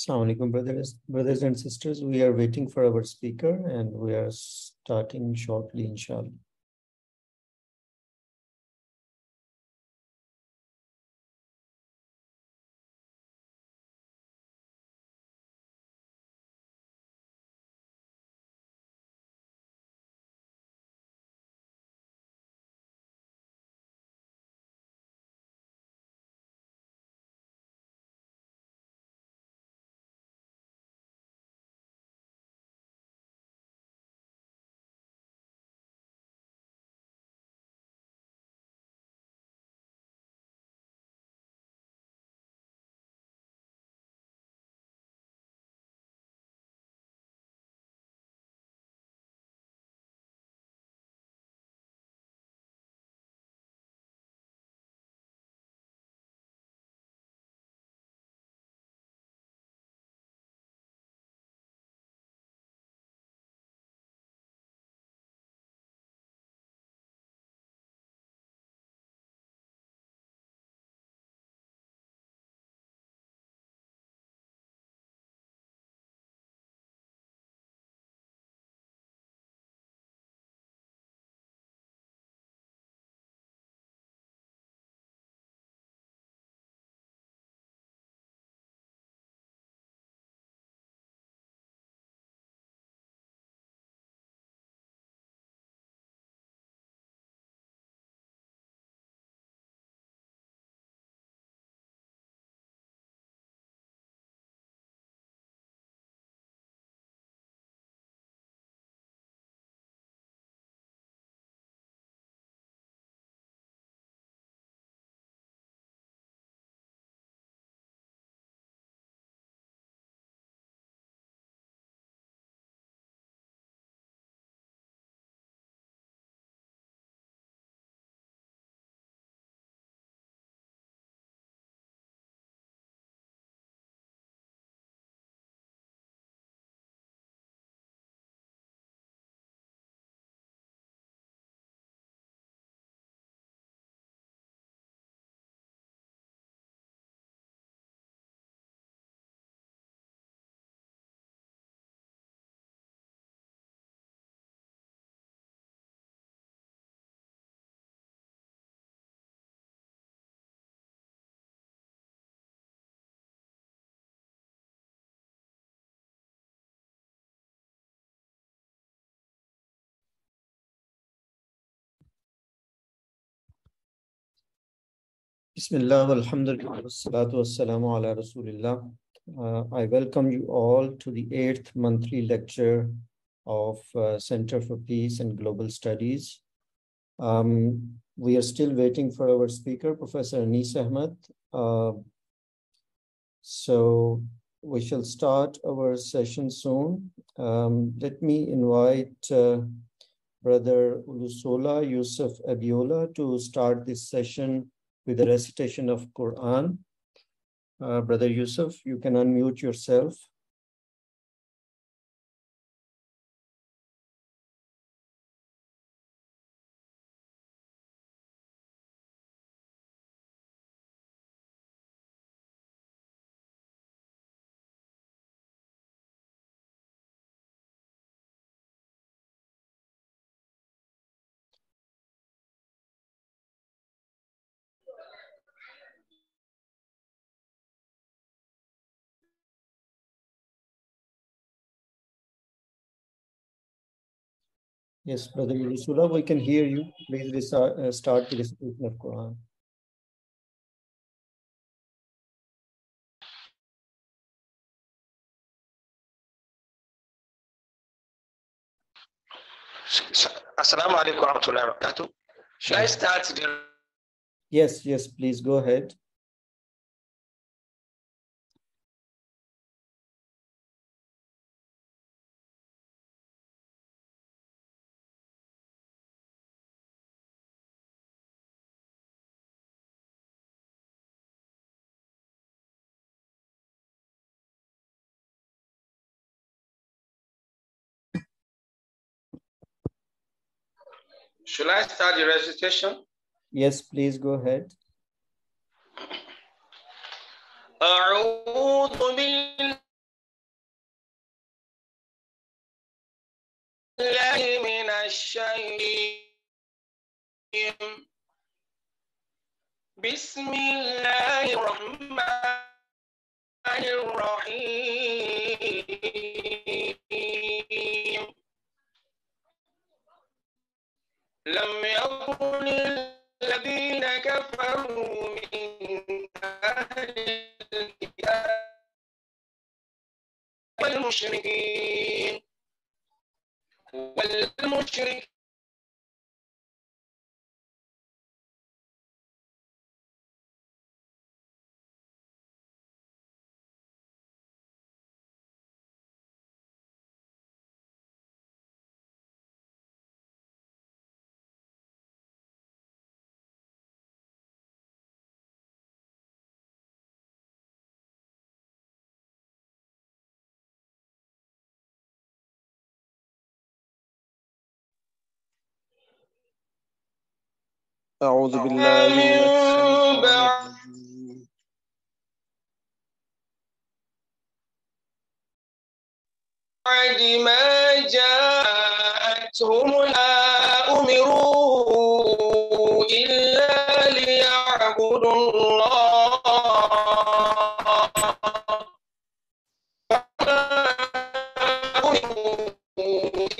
Assalamu alaikum, brothers and sisters. We are waiting for our speaker and we are starting shortly, inshallah. Bismillah, alhamdulillah, wassalatu wassalamu ala rasulillah. I welcome you all to the 8th monthly lecture of Center for Peace and Global Studies. We are still waiting for our speaker, Professor Ahmad. So we shall start our session soon. Let me invite Brother Ulusola Yusuf Abiola to start this session with the recitation of Quran. Brother Yusuf, you can unmute yourself. Yes, Brother Ulusola, we can hear you. Please start the recitation of Quran. Assalamu alaikum wa rahmatullahi wa barakatuh. Should I start the... Yes, please go ahead. Should I start the recitation? Yes, please go ahead. أعوذ بالله بالله من الشيطان. بسم الله الرحمن الرحيم. لم يكن الذين كفروا من أهل الكتاب والمشركين أعوذ بالله من الشيطان الرجيم. بعد ما جاءتهم لا أمروا إلا ليعبدوا الله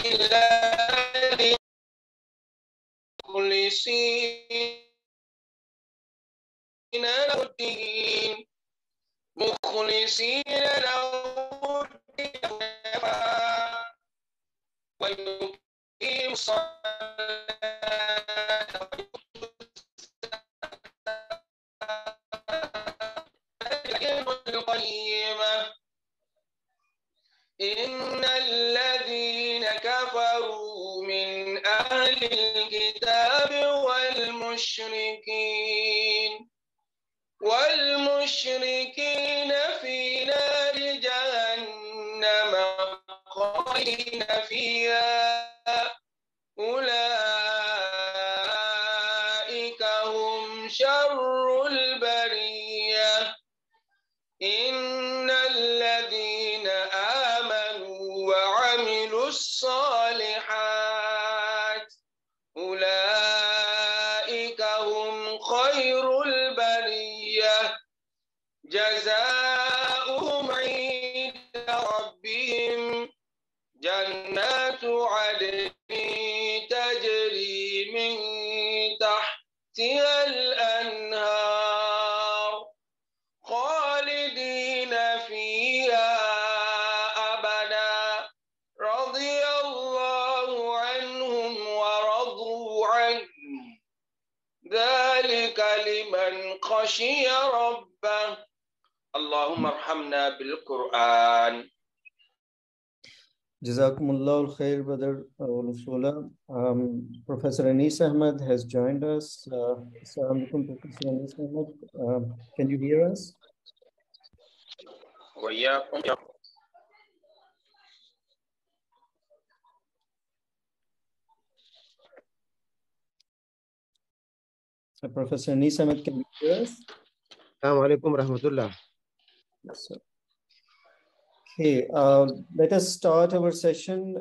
إلا مخلصين له الدين ويقيم الصلاة القيمة. إن الذين كفروا من أهل الكتاب والمشركين في نار جهنم خالدين فيها أولئك هم شر البرية. إن الذين آمنوا وعملوا الصالحات أولئك هم خير البرية جزاؤهم عند ربهم جنات عدن تجري من تحتها الأنهار خالدين فيها أبدا رضي الله عنهم ورضوا عنه ذلك لمن خشي ربه. اللهم ارحمنا بالقرآن. Jazakumullah al-khair, Brother Ulusola. Professor Anis Ahmad has joined us. Assalamu alaikum, Professor Anis Ahmad. Can you hear us? وإياكم. Professor Anis Ahmad, can you hear us? Assalamu alaikum warahmatullah. Yes, sir. Okay, let us start our session.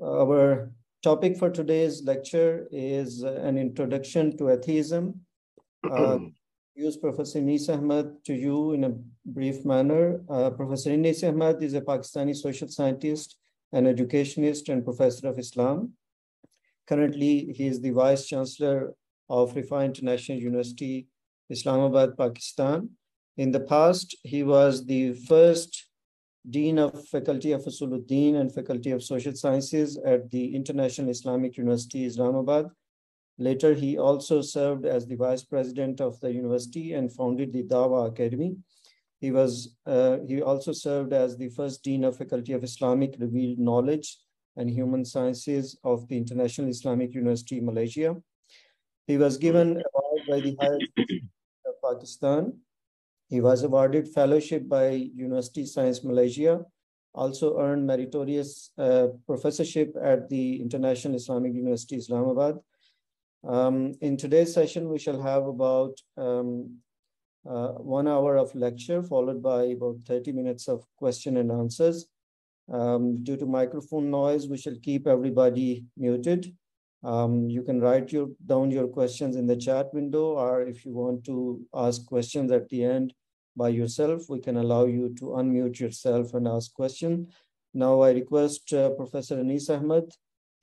Our topic for today's lecture is an introduction to atheism. Use Professor Anis Ahmad to you in a brief manner. Professor Anis Ahmad is a Pakistani social scientist, an educationist, and professor of Islam. Currently, he is the Vice Chancellor of Rifa International University, Islamabad, Pakistan. In the past, he was the first Dean of Faculty of Usuluddin and Faculty of Social Sciences at the International Islamic University, Islamabad. Later, he also served as the Vice President of the university and founded the Dawa Academy. He also served as the first Dean of Faculty of Islamic Revealed Knowledge and Human Sciences of the International Islamic University, Malaysia. He was given an award by the Higher Education of Pakistan. He was awarded fellowship by University Science Malaysia, also earned meritorious professorship at the International Islamic University, Islamabad. In today's session, we shall have about 1 hour of lecture, followed by about 30 minutes of question and answers. Due to microphone noise, we shall keep everybody muted. You can write down your questions in the chat window, or if you want to ask questions at the end by yourself, we can allow you to unmute yourself and ask question. Now I request Professor Anis Ahmad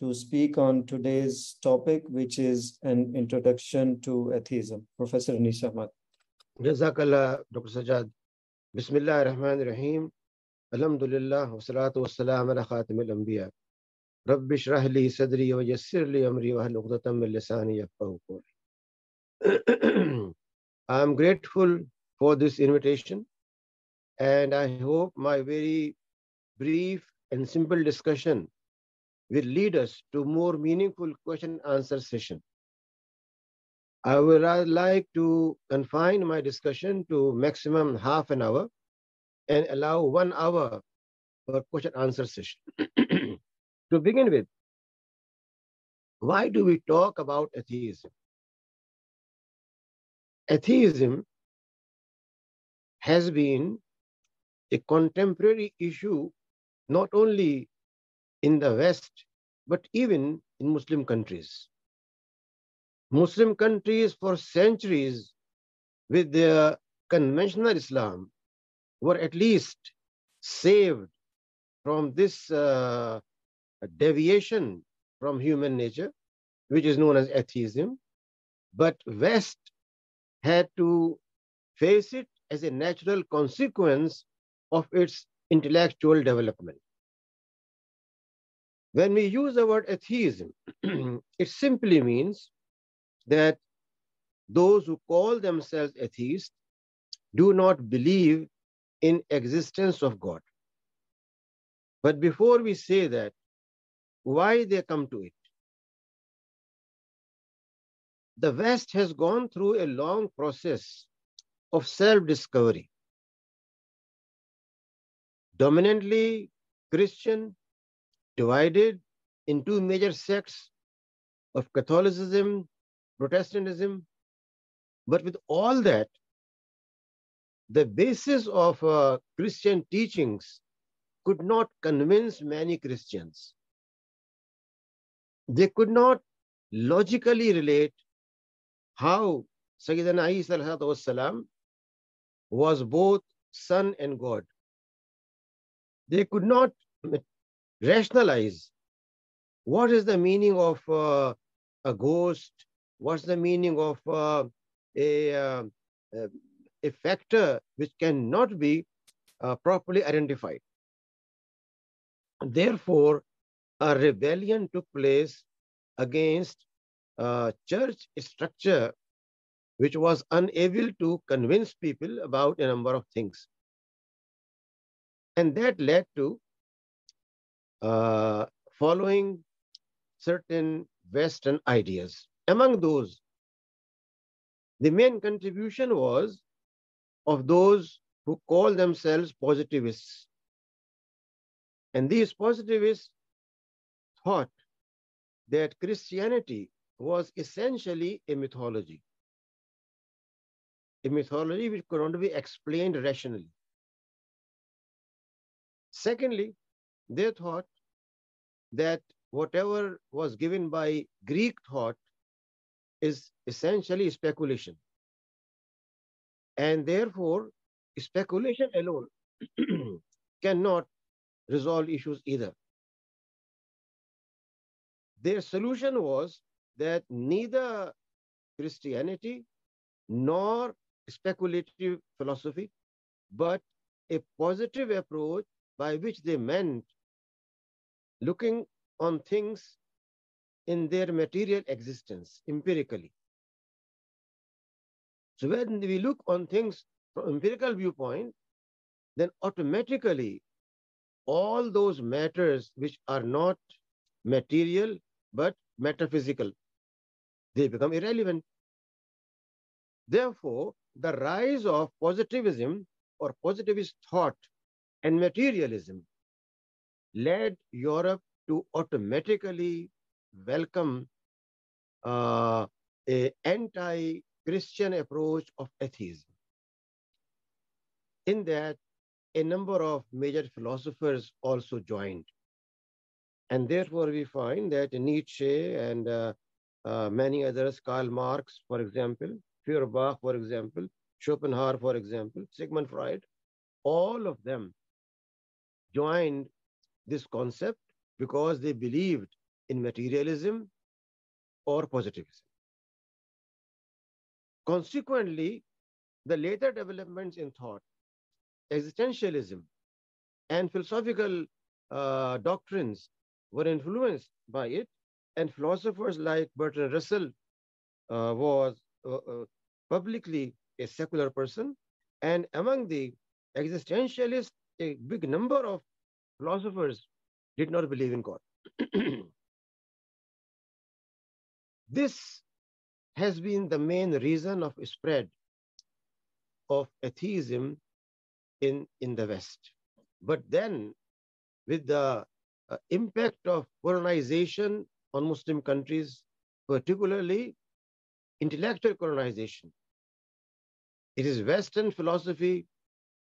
to speak on today's topic, which is an introduction to atheism. Professor Anis Ahmad. Jazakallah, Dr. Sajjad. Bismillah ar-Rahman ar-Rahim. Alhamdulillah, wa salatu wa salam ala khatim al-anbiya. Rabbi shrah li sadri wa yassir li amri wa hlul 'uqdatam min lisani yafqahu qawli. I am grateful for this invitation, and I hope my very brief and simple discussion will lead us to more meaningful question-answer session. I would like to confine my discussion to maximum half an hour and allow 1 hour for question-answer session. To begin with, why do we talk about atheism? Atheism has been a contemporary issue not only in the West, but even in Muslim countries. Muslim countries for centuries with their conventional Islam were at least saved from this deviation from human nature, which is known as atheism. But West had to face it as a natural consequence of its intellectual development. When we use the word atheism, it simply means that those who call themselves atheists do not believe in existence of God. But before we say that, why they come to it? The West has gone through a long process of self-discovery. Dominantly Christian, divided in 2 major sects of Catholicism, Protestantism. But with all that, the basis of Christian teachings could not convince many Christians. They could not logically relate how Sayyidina Isa ﷺ was both Son and God. They could not rationalize what is the meaning of a ghost, what's the meaning of a factor which cannot be properly identified. Therefore, a rebellion took place against church structure which was unable to convince people about a number of things. And that led to following certain Western ideas. Among those, the main contribution was of those who call themselves positivists. And these positivists thought that Christianity was essentially a mythology which could not be explained rationally. Secondly, they thought that whatever was given by Greek thought is essentially speculation. And therefore, speculation alone cannot resolve issues either. Their solution was that neither Christianity nor speculative philosophy, but a positive approach by which they meant looking on things in their material existence empirically. So when we look on things from empirical viewpoint, then automatically all those matters which are not material but metaphysical, they become irrelevant. Therefore, the rise of positivism or positivist thought and materialism led Europe to automatically welcome an anti-Christian approach of atheism. In that, a number of major philosophers also joined. And therefore, we find that Nietzsche and many others, Karl Marx, for example, Feuerbach, for example, Schopenhauer, for example, Sigmund Freud, all of them joined this concept because they believed in materialism or positivism. Consequently, the later developments in thought, existentialism, and philosophical doctrines were influenced by it, and philosophers like Bertrand Russell was publicly a secular person, and among the existentialists, a big number of philosophers did not believe in God. This has been the main reason of spread of atheism in the West. But then, with the impact of colonization on Muslim countries, particularly intellectual colonization, it is Western philosophy,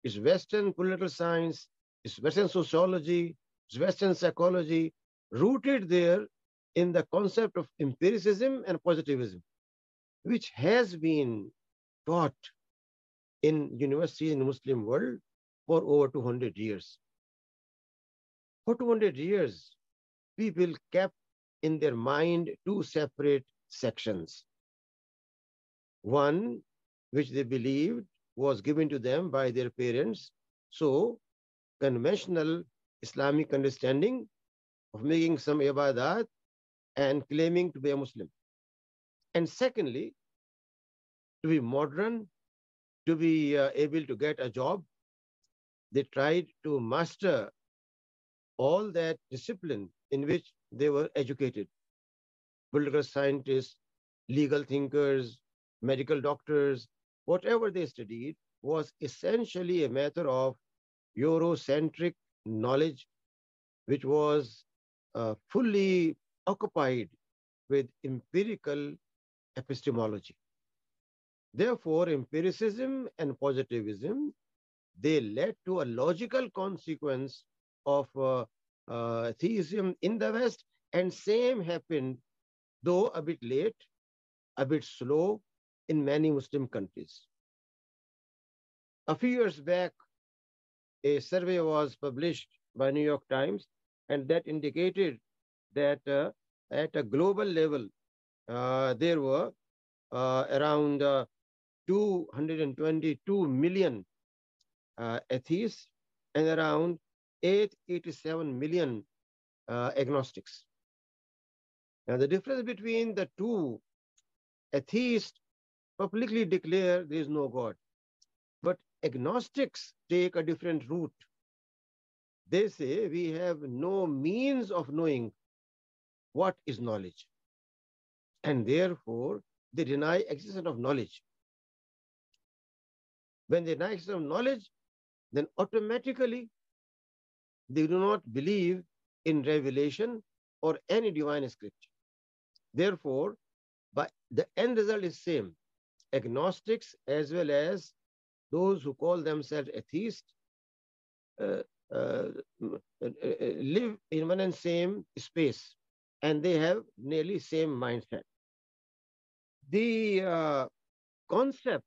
it's Western political science, it's Western sociology, it's Western psychology, rooted there in the concept of empiricism and positivism, which has been taught in universities in the Muslim world for over 200 years. For 200 years, people kept in their mind two separate sections. One, which they believed was given to them by their parents. So, conventional Islamic understanding of making some ibadat and claiming to be a Muslim. And secondly, to be modern, to be able to get a job, they tried to master all that discipline in which they were educated. Political scientists, legal thinkers, medical doctors, whatever they studied was essentially a matter of Eurocentric knowledge, which was fully occupied with empirical epistemology. Therefore, empiricism and positivism, they led to a logical consequence of theism in the West, and same happened, though a bit late, a bit slow, in many Muslim countries. A few years back, a survey was published by New York Times, and that indicated that at a global level, there were around 222 million atheists and around 887 million agnostics. Now, the difference between the two, atheists publicly declare there is no God, but agnostics take a different route. They say we have no means of knowing what is knowledge, and therefore they deny existence of knowledge. When they deny existence of knowledge, then automatically they do not believe in revelation or any divine scripture. Therefore, but the end result is same. Agnostics as well as those who call themselves atheists live in one and same space, and they have nearly same mindset. The concept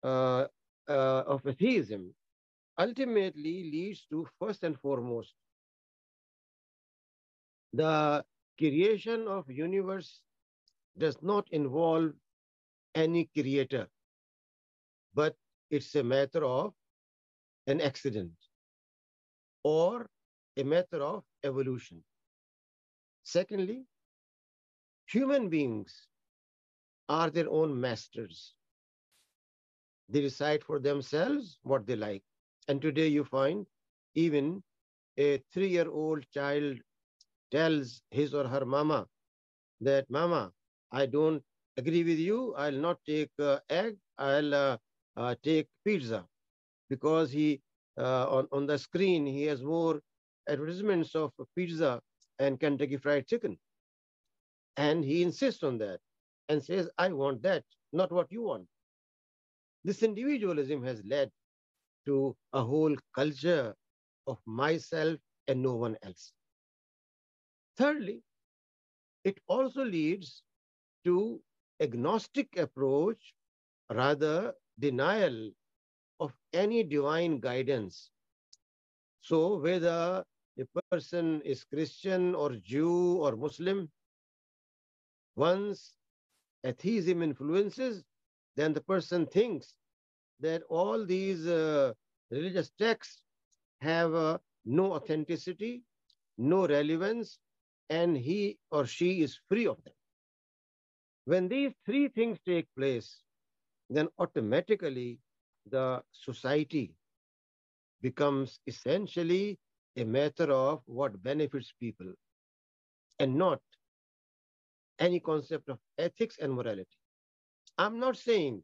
of atheism ultimately leads to, first and foremost, the creation of universe does not involve any creator, but it's a matter of an accident or a matter of evolution. Secondly, human beings are their own masters. They decide for themselves what they like. And today you find even a 3-year-old child tells his or her mama that, Mama, I don't agree with you. I'll not take egg. I'll take pizza, because he on the screen he has more advertisements of pizza and Kentucky Fried Chicken, and he insists on that and says, I want that, not what you want. This individualism has led to a whole culture of myself and no one else. Thirdly, it also leads to agnostic approach, rather denial of any divine guidance. So whether a person is Christian or Jew or Muslim, once atheism influences, then the person thinks that all these religious texts have no authenticity, no relevance, and he or she is free of them. When these three things take place, then automatically the society becomes essentially a matter of what benefits people and not any concept of ethics and morality. I'm not saying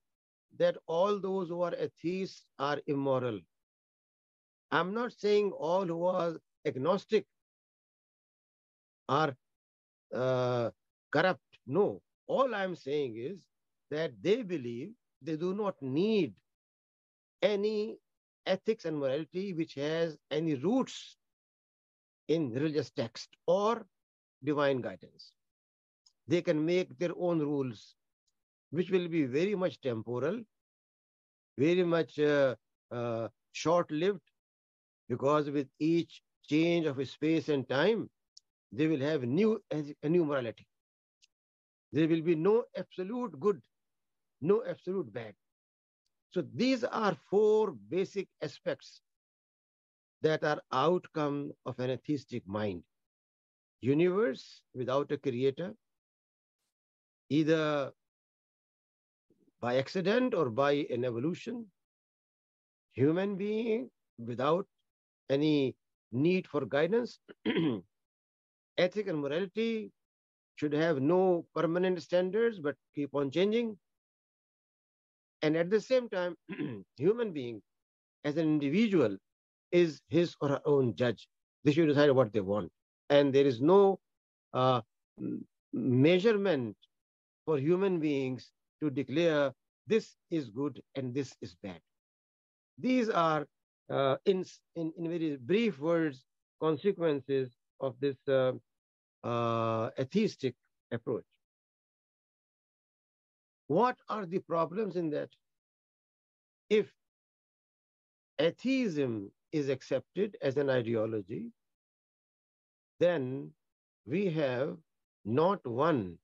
that all those who are atheists are immoral. I'm not saying all who are agnostic are corrupt. No. All I'm saying is that they believe they do not need any ethics and morality which has any roots in religious text or divine guidance. They can make their own rules, which will be very much temporal, very much short-lived, because with each change of space and time, they will have a new morality. There will be no absolute good, no absolute bad. So these are four basic aspects that are outcome of an atheistic mind. Universe without a creator, either by accident or by an evolution. Human being without any need for guidance. Ethic and morality should have no permanent standards but keep on changing. And at the same time, human being as an individual is his or her own judge. They should decide what they want. And there is no uh, measurement for human beings to declare this is good and this is bad. These are, in very brief words, consequences of this atheistic approach. What are the problems in that? If atheism is accepted as an ideology, then we have not one,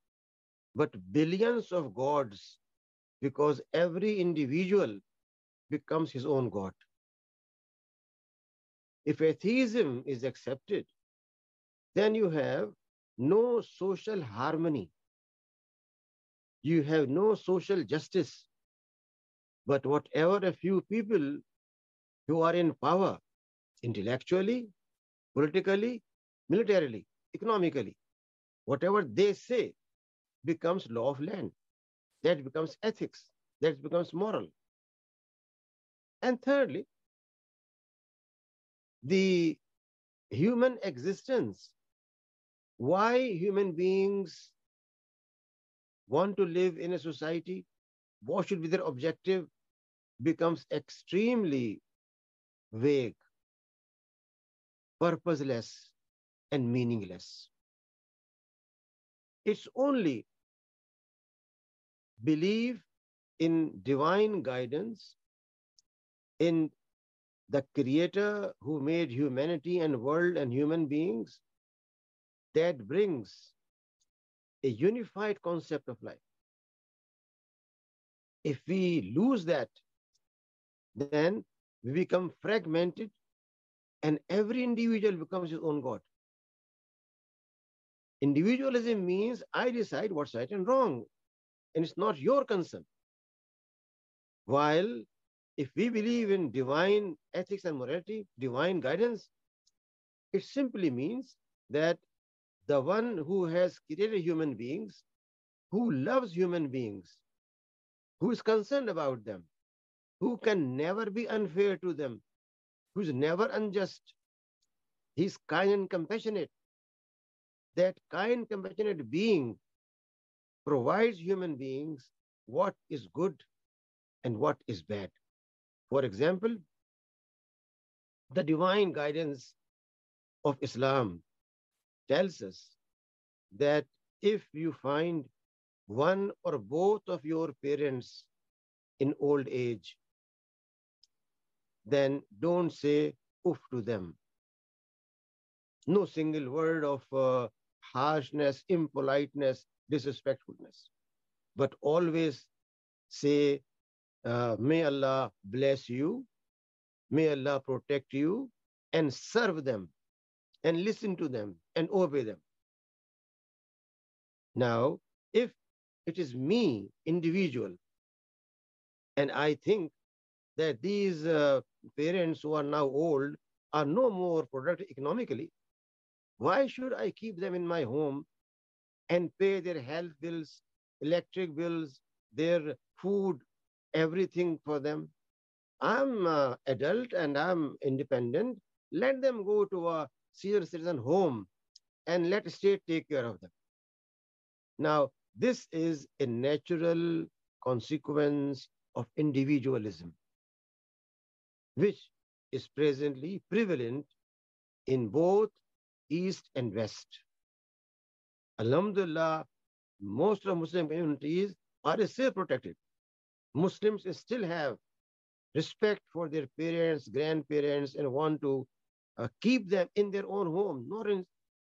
but billions of gods, because every individual becomes his own god. If atheism is accepted, then you have no social harmony. You have no social justice. But whatever a few people who are in power, intellectually, politically, militarily, economically, whatever they say becomes law of land. That becomes ethics. That becomes moral. And thirdly, the human existence, why human beings want to live in a society, what should be their objective, becomes extremely vague, purposeless, and meaningless. It's only belief in divine guidance, in the creator who made humanity and world and human beings, that brings a unified concept of life. If we lose that, then we become fragmented and every individual becomes his own God. Individualism means I decide what's right and wrong, and it's not your concern. While if we believe in divine ethics and morality, divine guidance, it simply means that the one who has created human beings, who loves human beings, who is concerned about them, who can never be unfair to them, who is never unjust, he's kind and compassionate. That kind, compassionate being provides human beings what is good and what is bad. For example, The divine guidance of Islam tells us that if you find one or both of your parents in old age, then don't say oof to them. No single word of harshness, impoliteness, disrespectfulness, but always say, may Allah bless you, may Allah protect you, and serve them, and listen to them, and obey them. Now, if it is me, individual, and I think that these parents who are now old are no more productive economically, why should I keep them in my home and pay their health bills, electric bills, their food, everything for them? I'm adult and I'm independent. Let them go to a senior citizen home and let state take care of them. Now, this is a natural consequence of individualism, which is presently prevalent in both East and West. Alhamdulillah, most of Muslim communities are still protected. Muslims still have respect for their parents, grandparents, and want to keep them in their own home, not in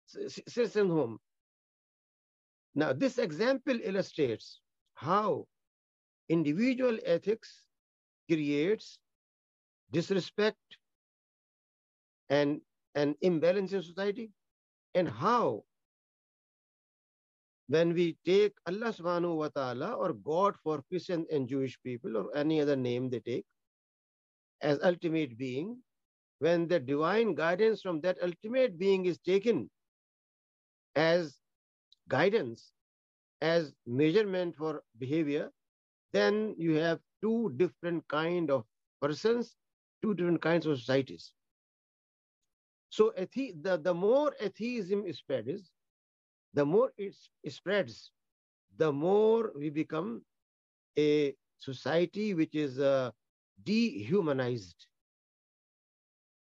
citizen home. Now, this example illustrates how individual ethics creates disrespect and an imbalance in society, and how when we take Allah subhanahu wa ta'ala or God for Christian and Jewish people or any other name they take as ultimate being, when the divine guidance from that ultimate being is taken as guidance, as measurement for behavior, then you have two different kind of persons, two different kinds of societies. So the more atheism spreads, the more it spreads, the more we become a society which is dehumanized,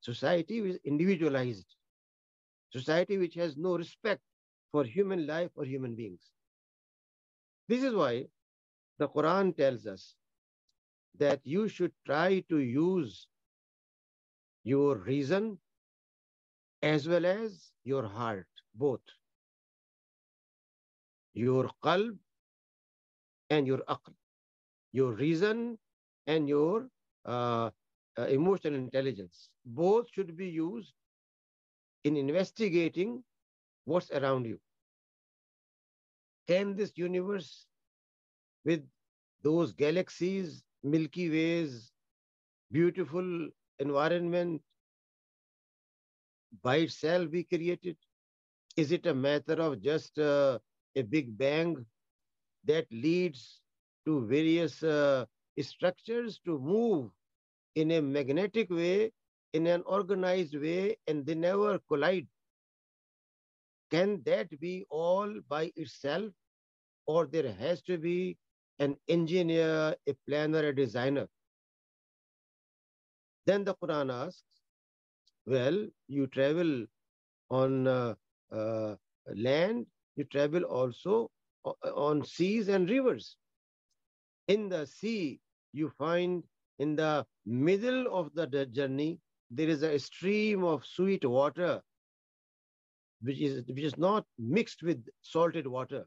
society which is individualized, society which has no respect for human life or human beings. This is why the Quran tells us that you should try to use your reason as well as your heart, both. Your qalb and your aql, your reason and your emotional intelligence. Both should be used in investigating what's around you. Can this universe with those galaxies, Milky Ways, beautiful environment by itself be created? Is it a matter of just a big bang that leads to various structures to move in a magnetic way, in an organized way, and they never collide? Can that be all by itself? Or there has to be an engineer, a planner, a designer? Then the Quran asks, well, you travel on land, you travel also on seas and rivers. In the sea, you find in the middle of the journey, there is a stream of sweet water, which is not mixed with salted water.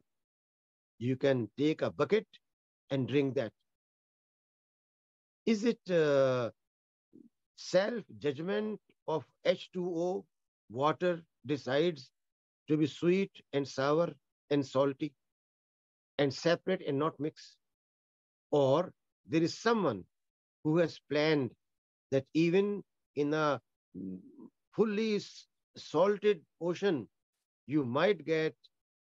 You can take a bucket and drink that. Is it self-judgment of H2O, water, decides to be sweet and sour and salty and separate and not mix? Or there is someone who has planned that even in a fully salted ocean, you might get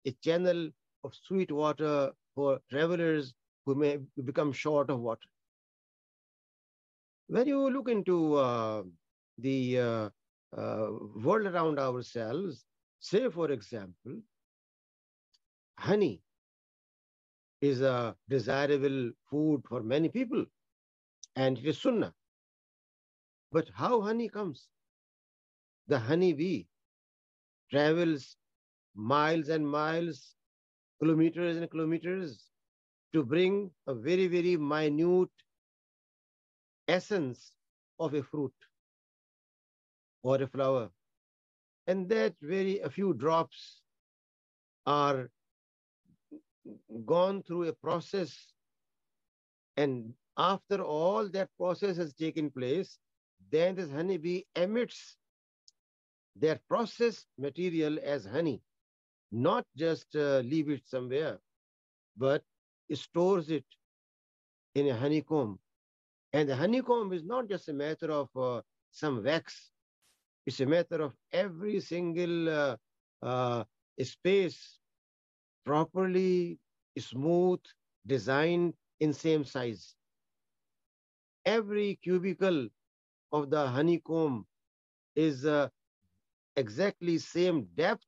a channel of sweet water for travelers who may become short of water. When you look into the world around ourselves, say for example, honey is a desirable food for many people, and it is sunnah. But how honey comes? The honeybee travels miles and miles, kilometers and kilometers to bring a very, very minute essence of a fruit or a flower. And that a few drops are gone through a process. And after all that process has taken place, then this honeybee emits their processed material as honey, not just leave it somewhere, but stores it in a honeycomb. And the honeycomb is not just a matter of some wax. It's a matter of every single space properly, smooth, designed in same size. Every cubicle of the honeycomb is exactly same depth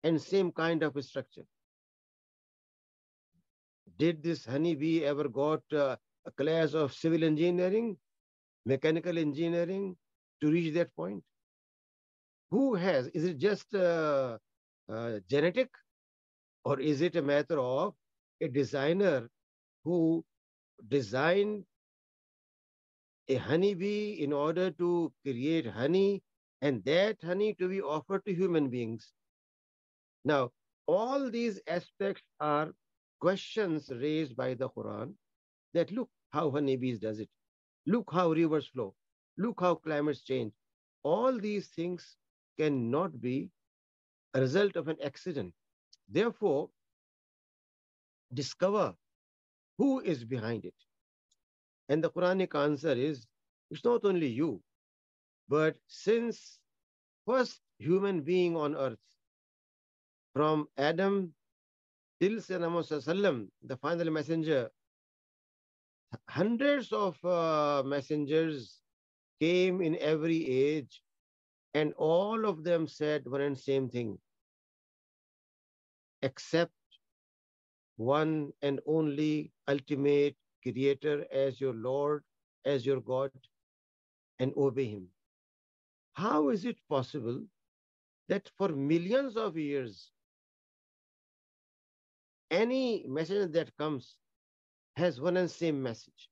and same kind of structure. Did this honeybee ever got a class of civil engineering, mechanical engineering to reach that point? Who has? Is it just genetic, or is it a matter of a designer who designed a honeybee in order to create honey, and that honey to be offered to human beings? Now, all these aspects are questions raised by the Quran, that look how honeybees does it. Look how rivers flow. Look how climates change. All these things cannot be a result of an accident. Therefore, discover who is behind it. And the Quranic answer is, it's not only you, but since first human being on earth, from Adam till Sayyidina Muhammad, the final messenger, hundreds of messengers came in every age, and all of them said one and same thing, accept one and only ultimate creator as your Lord, as your God, and obey him. How is it possible that for millions of years, any message that comes has one and same message?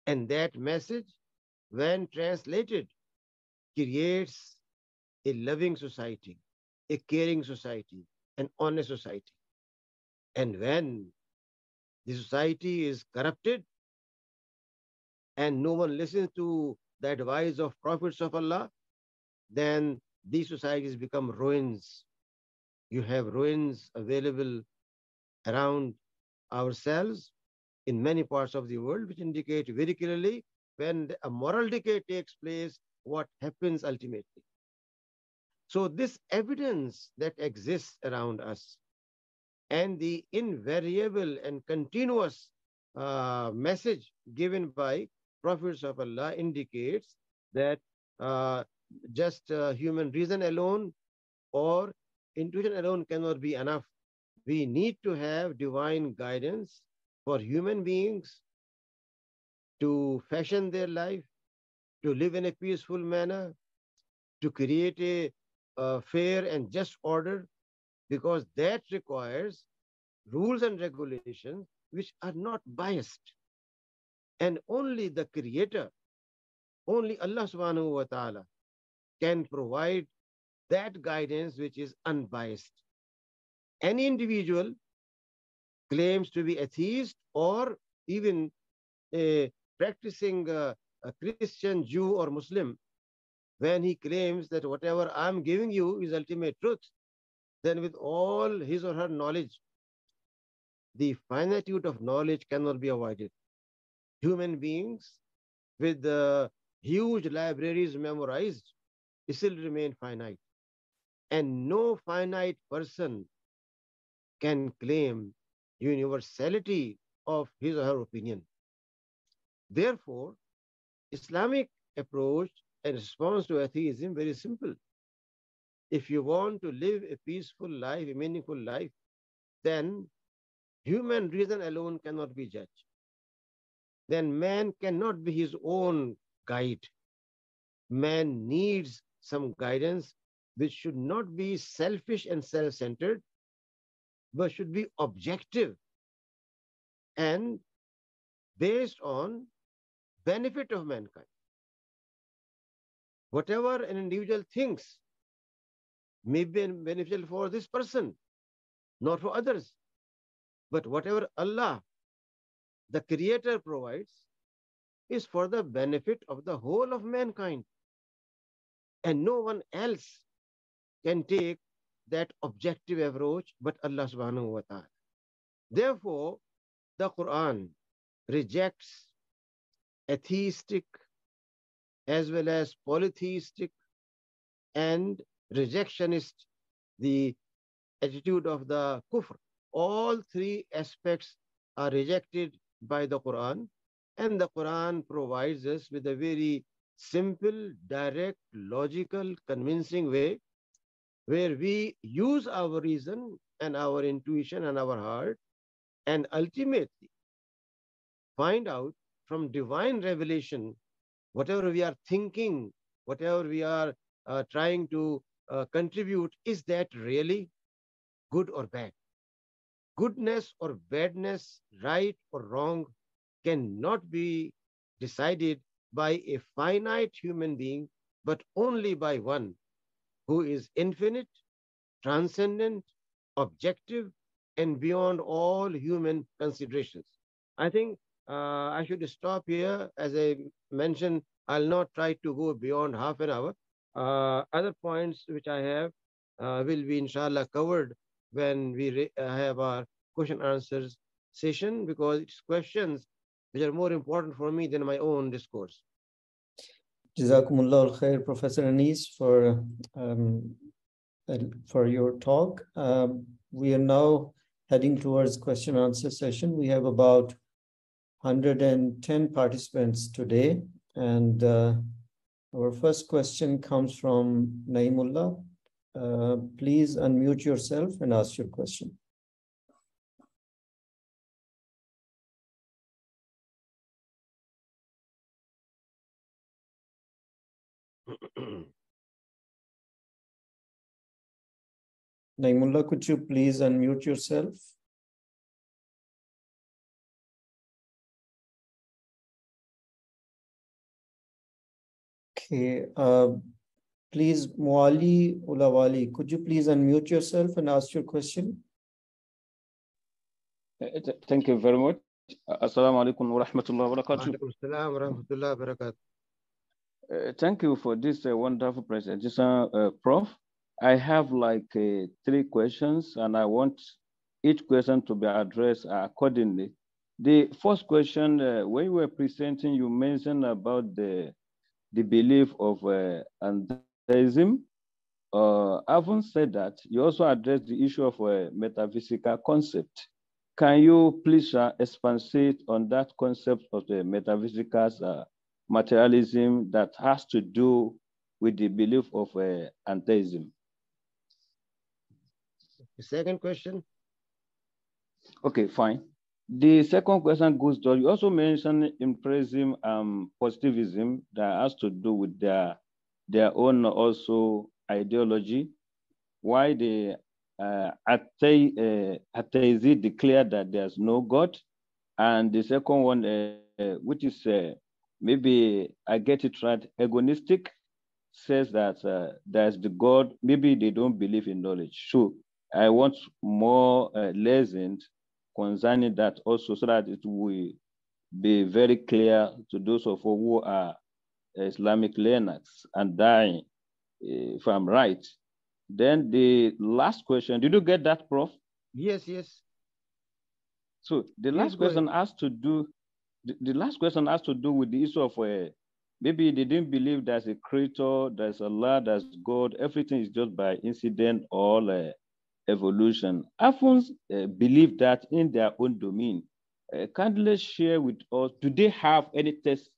And that message, when translated, creates a loving society, a caring society, an honest society. And when the society is corrupted and no one listens to the advice of prophets of Allah, then these societies become ruins. You have ruins available around ourselves in many parts of the world, which indicate very clearly when a moral decay takes place, what happens ultimately. So this evidence that exists around us and the invariable and continuous message given by prophets of Allah indicates that just human reason alone or intuition alone cannot be enough. We need to have divine guidance for human beings to fashion their life, to live in a peaceful manner, to create a fair and just order, because that requires rules and regulations which are not biased. And only the Creator, only Allah subhanahu wa ta'ala can provide that guidance which is unbiased. Any individual claims to be atheist or even a practicing a Christian, Jew, or Muslim, when he claims that whatever I'm giving you is ultimate truth, then with all his or her knowledge, the finitude of knowledge cannot be avoided. Human beings with huge libraries memorized still remain finite. And no finite person can claim universality of his or her opinion. Therefore, Islamic approach and response to atheism very simple. If you want to live a peaceful life, a meaningful life, then human reason alone cannot be judged. Then man cannot be his own guide. Man needs some guidance which should not be selfish and self-centered, but should be objective and based on benefit of mankind. Whatever an individual thinks may be beneficial for this person, not for others. But whatever Allah, the Creator, provides is for the benefit of the whole of mankind. And no one else can take that objective approach but Allah subhanahu wa ta'ala. Therefore, the Quran rejects atheistic as well as polytheistic and rejectionist, the attitude of the kufr. All three aspects are rejected by the Quran, and the Quran provides us with a very simple, direct, logical, convincing way where we use our reason and our intuition and our heart and ultimately find out from divine revelation whatever we are thinking, whatever we are trying to contribute, is that really good or bad? Goodness or badness, right or wrong, cannot be decided by a finite human being, but only by one who is infinite, transcendent, objective, and beyond all human considerations. I think I should stop here. As I mentioned, I'll not try to go beyond half an hour. Other points which I have will be inshallah covered when we have our question answers session, because it's questions which are more important for me than my own discourse. Jazakumullah al-khair, Professor Anis, for your talk. We are now heading towards question answer session. We have about 110 participants today, and our first question comes from Naimullah. Please unmute yourself and ask your question. Naimullah, could you please unmute yourself? Okay, please, Muali Ulawali, could you please unmute yourself and ask your question? Thank you very much. Assalamu alaikum wa rahmatullahi wa barakatuh. Assalam wa rahmatullahi wa barakatuh. Thank you for this wonderful presentation, Prof. I have like 3 questions, and I want each question to be addressed accordingly. The first question, when you were presenting, you mentioned about the belief of Atheism. Having said that, you also addressed the issue of a metaphysical concept. Can you please expatiate on that concept of the metaphysical materialism that has to do with the belief of Atheism? The second question? Okay, fine. The second question goes to, you also mentioned empiricism and positivism that has to do with their own also ideology. Why the atheists declare that there's no God. And the second one, which is maybe I get it right, agonistic, says that there's the God, maybe they don't believe in knowledge. So I want more lessons concerning that also, so that it will be very clear to those of us who are Islamic learners and dying, if I'm right. Then the last question, did you get that, Prof? Yes, yes. So the last question has to do, the last question has to do with the issue of maybe they didn't believe there's a creator, there's Allah, there's God, everything is just by incident or evolution. Atheists believe that in their own domain. Can they share with us, do they have any test,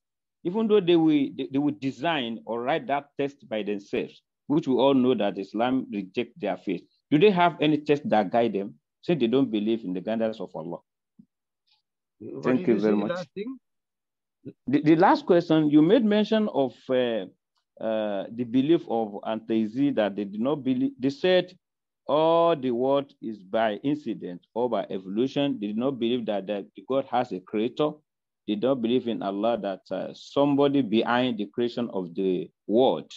even though they will design or write that test by themselves, which we all know that Islam rejects their faith. Do they have any test that guide them, since they don't believe in the guidance of Allah? Thank you very much. Last thing? The last question, you made mention of the belief of Atheism, that they did not believe, they said all the world is by incident or by evolution. They did not believe that God has a creator. They don't believe in Allah, that somebody behind the creation of the world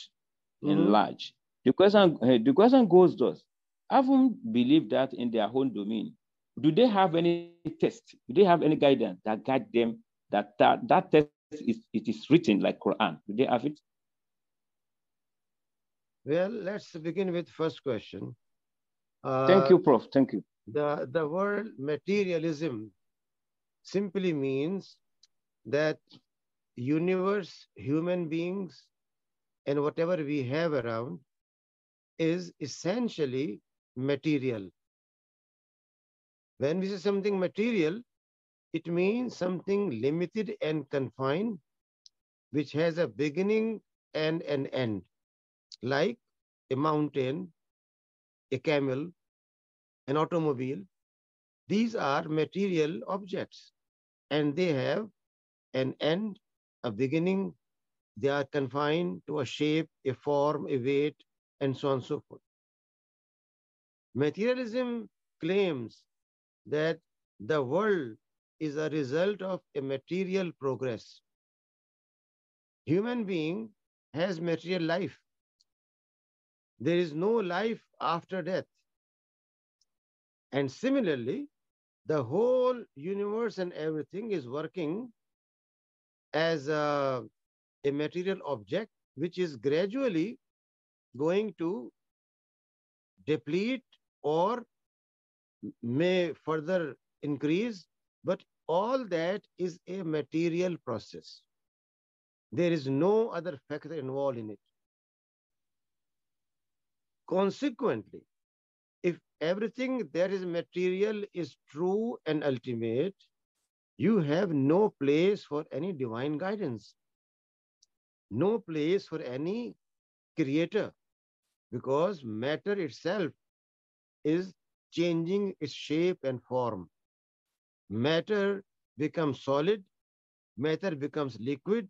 in large. The question goes thus: haven't believed that in their own domain, do they have any test? Do they have any guidance that guide them that test is written like Quran? Do they have it? Well, let's begin with first question. Thank you, Prof. Thank you. The word materialism simply means that universe, human beings, and whatever we have around is essentially material. When we say something material, it means something limited and confined, which has a beginning and an end, like a mountain, a camel, an automobile. These are material objects, and they have an end, a beginning. They are confined to a shape, a form, a weight, and so on and so forth. Materialism claims that the world is a result of a material progress. Human being has material life. There is no life after death. And similarly, the whole universe and everything is working as a material object, which is gradually going to deplete or may further increase, but all that is a material process. There is no other factor involved in it. Consequently, if everything that is material is true and ultimate, you have no place for any divine guidance, no place for any creator, because matter itself is changing its shape and form. Matter becomes solid, matter becomes liquid,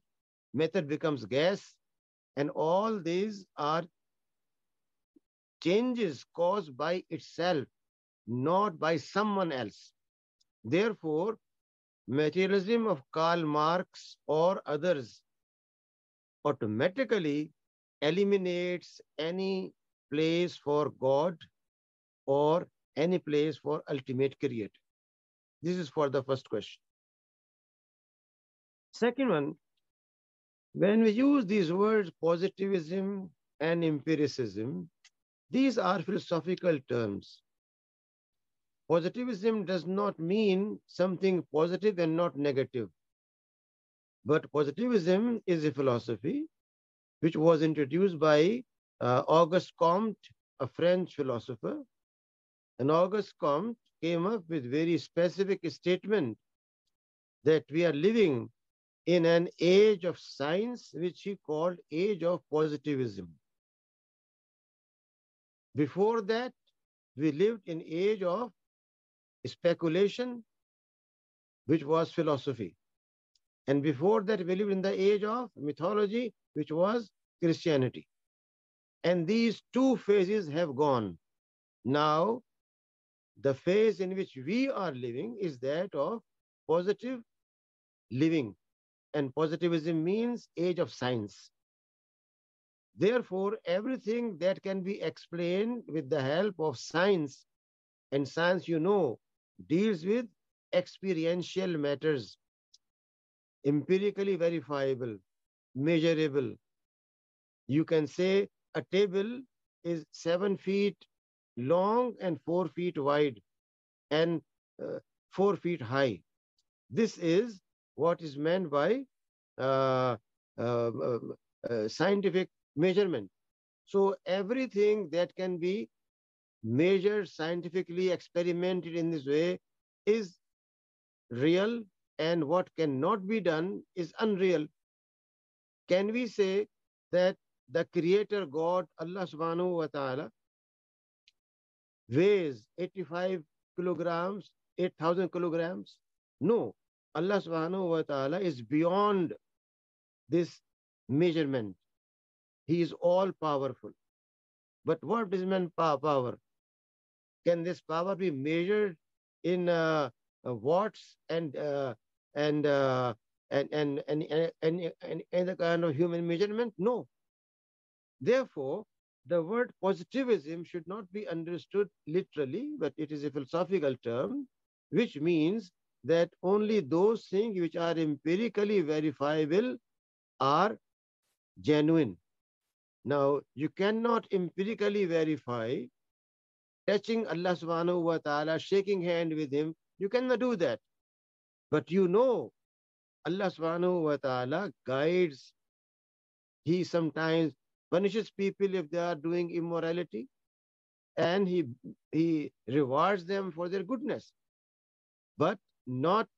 matter becomes gas, and all these are changes caused by itself, not by someone else. Therefore, materialism of Karl Marx or others automatically eliminates any place for God or any place for ultimate creator. This is for the first question. Second one, when we use these words positivism and empiricism, these are philosophical terms. Positivism does not mean something positive and not negative. But positivism is a philosophy which was introduced by Auguste Comte, a French philosopher. And Auguste Comte came up with very specific statement that we are living in an age of science, which he called age of positivism. Before that, we lived in age of speculation, which was philosophy. And before that, we lived in the age of mythology, which was Christianity. And these two phases have gone. Now, the phase in which we are living is that of positive living. And positivism means age of science. Therefore, everything that can be explained with the help of science, and science, you know, deals with experiential matters, empirically verifiable, measurable. You can say a table is 7 feet long and 4 feet wide and 4 feet high. This is what is meant by scientific measurement. So everything that can be measured scientifically, experimented in this way is real, and what cannot be done is unreal. Can we say that the creator God, Allah subhanahu wa ta'ala, weighs 85 kilograms, 8,000 kilograms? No, Allah subhanahu wa ta'ala is beyond this measurement. He is all powerful. But what is meant power? Can this power be measured in watts and uh, and the kind of human measurement? No. Therefore, the word positivism should not be understood literally, but it is a philosophical term, which means that only those things which are empirically verifiable are genuine. Now, you cannot empirically verify touching Allah subhanahu wa ta'ala, shaking hand with him. You cannot do that. But you know, Allah subhanahu wa ta'ala guides. He sometimes punishes people if they are doing immorality, and he rewards them for their goodness, but not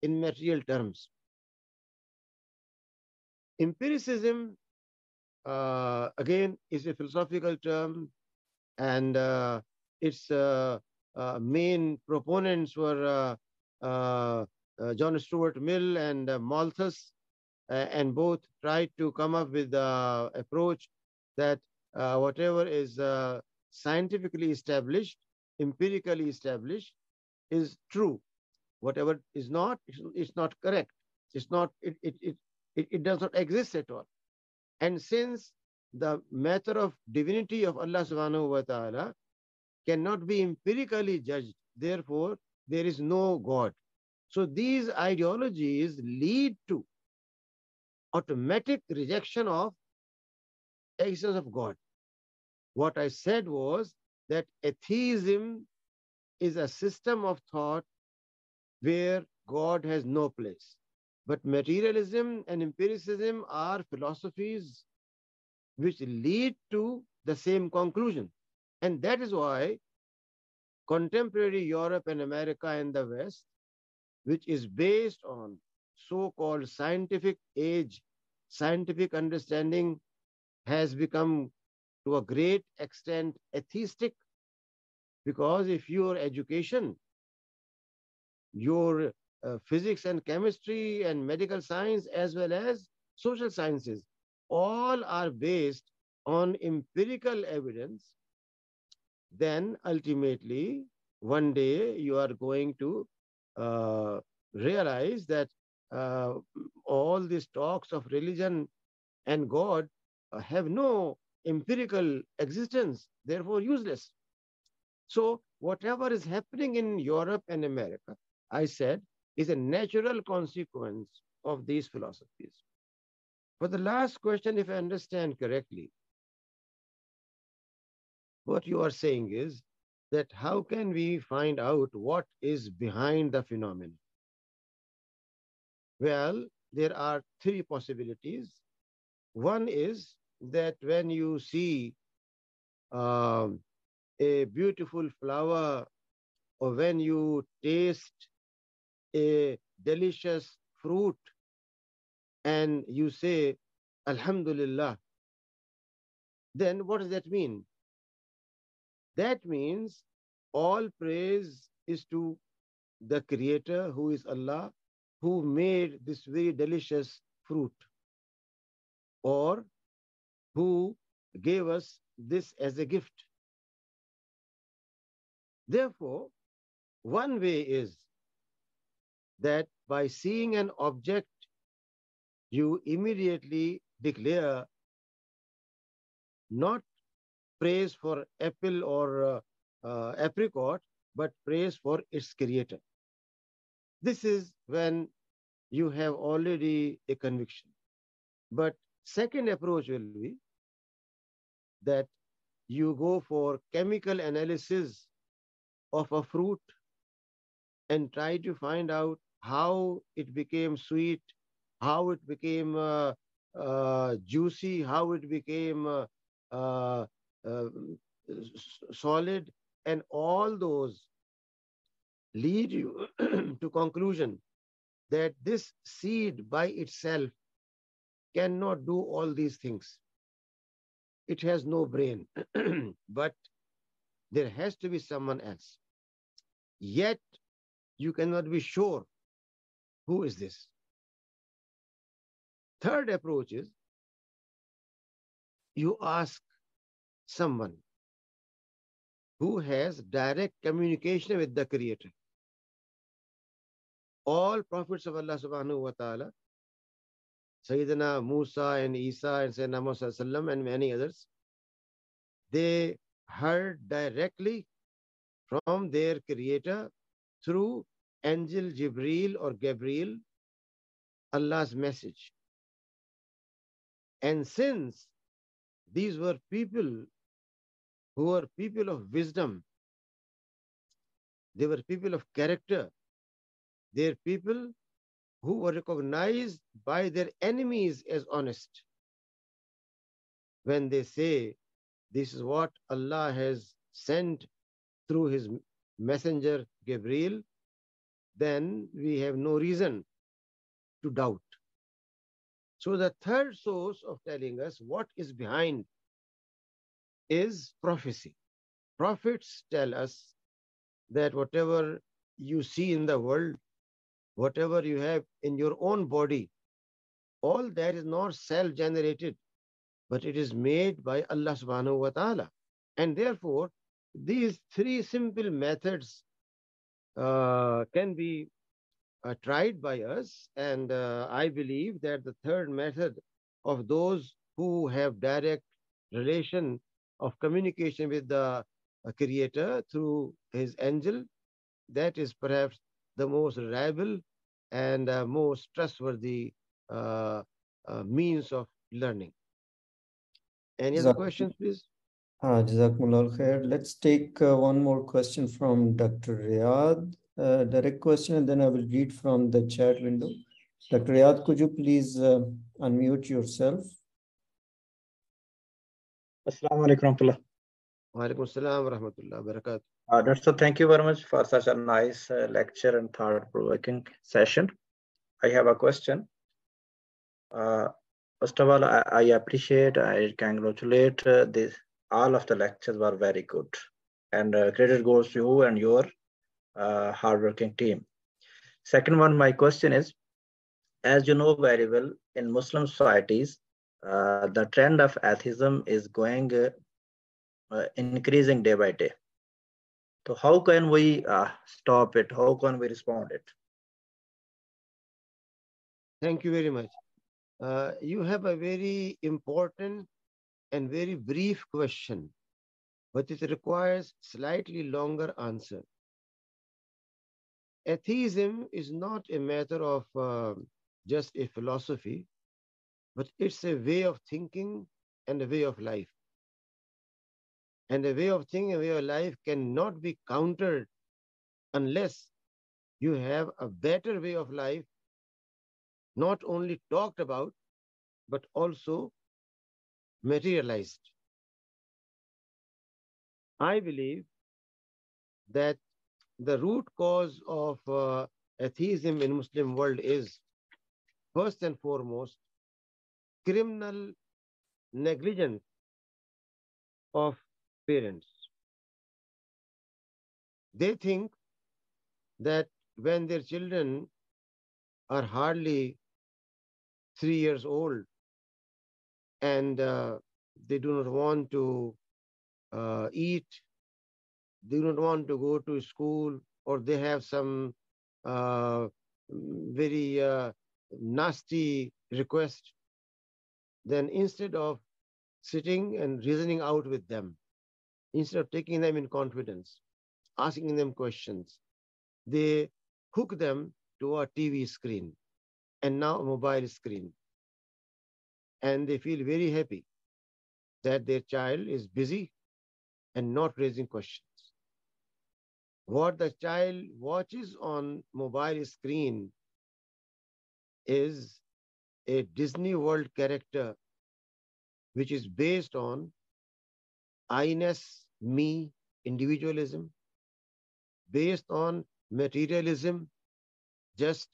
in material terms. Empiricism, again, is a philosophical term, and its main proponents were John Stuart Mill and Malthus, and both tried to come up with the approach that whatever is scientifically established, empirically established, is true. Whatever is not, it's not correct. It does not exist at all. And since the matter of divinity of Allah subhanahu wa ta'ala cannot be empirically judged, therefore there is no God. So these ideologies lead to automatic rejection of existence of God. What I said was that atheism is a system of thought where God has no place. But materialism and empiricism are philosophies which lead to the same conclusion. And that is why contemporary Europe and America and the West, which is based on so-called scientific age, scientific understanding, has become to a great extent atheistic, because if your education, your physics and chemistry and medical science as well as social sciences all are based on empirical evidence, then ultimately one day you are going to realize that all these talks of religion and God have no empirical existence, therefore useless. So whatever is happening in Europe and America, I said, is a natural consequence of these philosophies. For the last question, if I understand correctly, what you are saying is that how can we find out what is behind the phenomenon? Well, there are three possibilities. One is that when you see a beautiful flower, or when you taste a delicious fruit and you say, Alhamdulillah, then what does that mean? That means all praise is to the Creator, who is Allah, who made this very delicious fruit, or who gave us this as a gift. Therefore, one way is that by seeing an object, you immediately declare not praise for apple or apricot, but praise for its creator. This is when you have already a conviction. But second approach will be that you go for chemical analysis of a fruit and try to find out how it became sweet, how it became juicy, how it became uh, uh, solid, and all those lead you to conclusion that this seed by itself cannot do all these things. It has no brain, but there has to be someone else. Yet you cannot be sure who is this. Third approach is you ask someone who has direct communication with the Creator. All prophets of Allah subhanahu wa ta'ala, Sayyidina Musa and Isa and Sayyidina Muhammad and many others, they heard directly from their Creator through angel Jibreel or Gabriel, Allah's message. And since these were people who were people of wisdom, they were people of character, they were people who were recognized by their enemies as honest. When they say, this is what Allah has sent through his messenger Gabriel, then we have no reason to doubt. So the third source of telling us what is behind is prophecy. Prophets tell us that whatever you see in the world, whatever you have in your own body, all that is not self-generated, but it is made by Allah subhanahu wa ta'ala. And therefore, these three simple methods can be tried by us. And I believe that the third method of those who have direct relation of communication with the Creator through his angel, that is perhaps the most reliable and most trustworthy means of learning. Any other questions, please? Jazakumullah khair. Let's take one more question from Dr. Riyad. Direct question, and then I will read from the chat window. Dr. Riyad, could you please unmute yourself? Assalamu alaikum warahmatullah. Wa alaikum assalam wa rahmatullah wa barakatuh. Doctor, thank you very much for such a nice lecture and thought-provoking session. I have a question. First of all, I appreciate, I congratulate this. All of the lectures were very good. And credit goes to you and your hardworking team. Second one, my question is, as you know very well, in Muslim societies, the trend of atheism is going increasing day by day. So how can we stop it? How can we respond it? Thank you very much. You have a very important and very brief question, but it requires slightly longer answer. Atheism is not a matter of just a philosophy, but it's a way of thinking and a way of life. And a way of thinking and a way of life cannot be countered unless you have a better way of life, not only talked about, but also materialized. I believe that the root cause of atheism in Muslim world is, first and foremost, criminal negligence of parents. They think that when their children are hardly 3 years old and they do not want to eat, they do not want to go to school, or they have some very nasty request, then instead of sitting and reasoning out with them, instead of taking them in confidence, asking them questions, they hook them to a TV screen and now a mobile screen. And they feel very happy that their child is busy and not raising questions. What the child watches on mobile screen is a Disney World character which is based on I-ness, me, individualism, based on materialism, just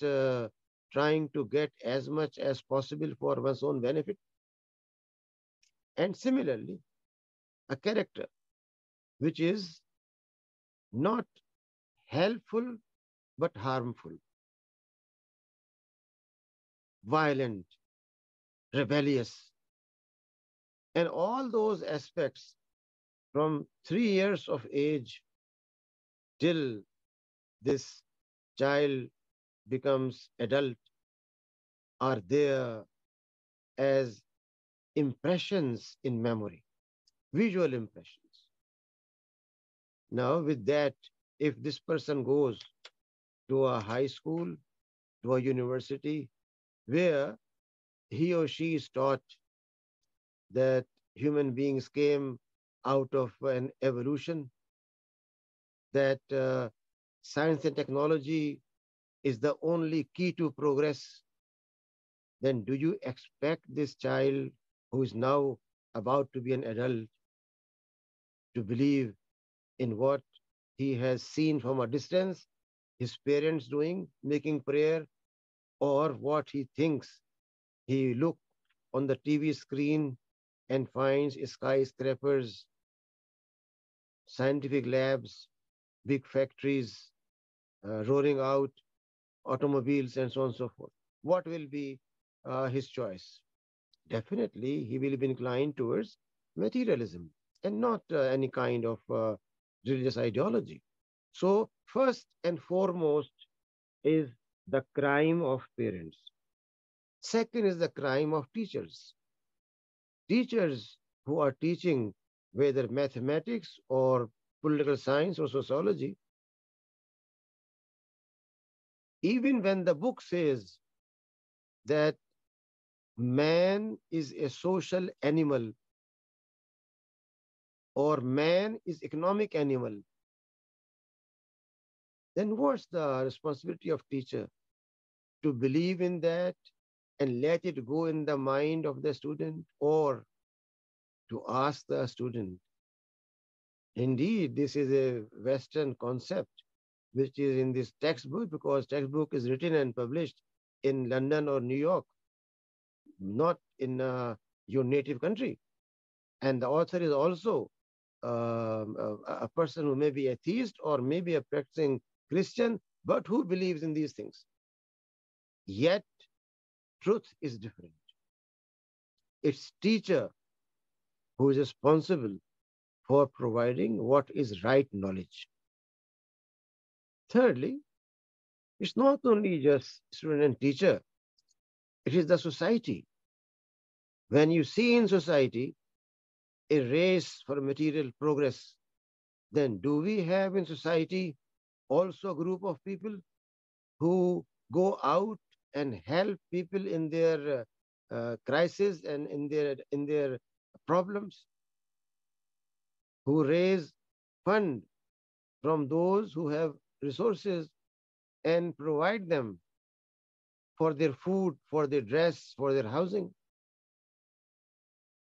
trying to get as much as possible for one's own benefit. And similarly, a character which is not helpful but harmful, violent, rebellious, And all those aspects from 3 years of age till this child becomes adult are there as impressions in memory, visual impressions. Now, with that, if this person goes to a high school, to a university, where he or she is taught that human beings came out of an evolution, that science and technology is the only key to progress, then do you expect this child who is now about to be an adult to believe in what he has seen from a distance, his parents doing, making prayer, or what he thinks he look on the TV screen and finds skyscrapers, scientific labs, big factories, roaring out automobiles and so on and so forth? What will be his choice? Definitely, he will be inclined towards materialism and not any kind of religious ideology. So, first and foremost is the crime of parents. Second is the crime of teachers. Teachers who are teaching whether mathematics or political science or sociology, even when the book says that man is a social animal or man is economic animal, then what's the responsibility of teacher? To believe in that and let it go in the mind of the student, or to ask the student? Indeed, this is a Western concept which is in this textbook, because textbook is written and published in London or New York, not in your native country. And the author is also a person who may be atheist or maybe a practicing Christian, but who believes in these things. Yet, truth is different. It's teacher who is responsible for providing what is right knowledge. Thirdly, it's not only just student and teacher, it is the society. When you see in society a race for material progress, then do we have in society also a group of people who go out and help people in their crisis and in their problems, who raise fund from those who have resources and provide them for their food, for their dress, for their housing?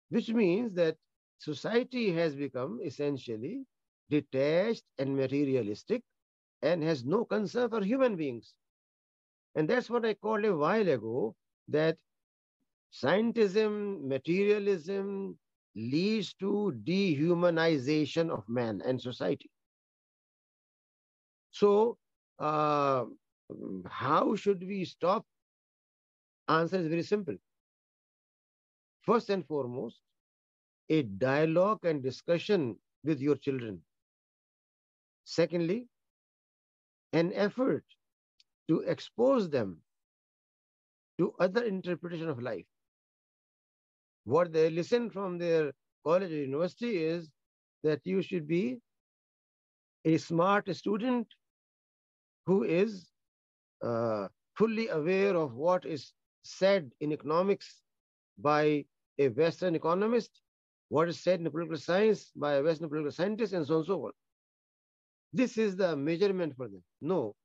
Which means that society has become essentially detached and materialistic and has no concern for human beings. And that's what I called a while ago, that scientism, materialism leads to dehumanization of man and society. So, how should we stop? Answer is very simple. First and foremost, a dialogue and discussion with your children. Secondly, an effort to expose them to other interpretation of life. What they listen from their college or university is that you should be a smart student who is fully aware of what is said in economics by a Western economist, what is said in political science by a Western political scientist, and so on and so forth. This is the measurement for them. No.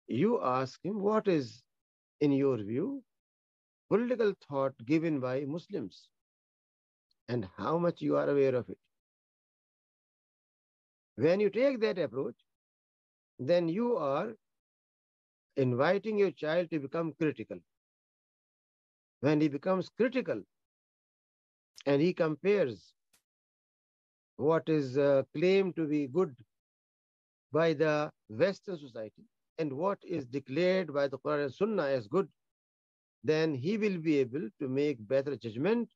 You ask him, what is, in your view, political thought given by Muslims, and how much you are aware of it. When you take that approach, then you are inviting your child to become critical. When he becomes critical and he compares what is claimed to be good by the Western society and what is declared by the Quran and Sunnah as good, then he will be able to make better judgment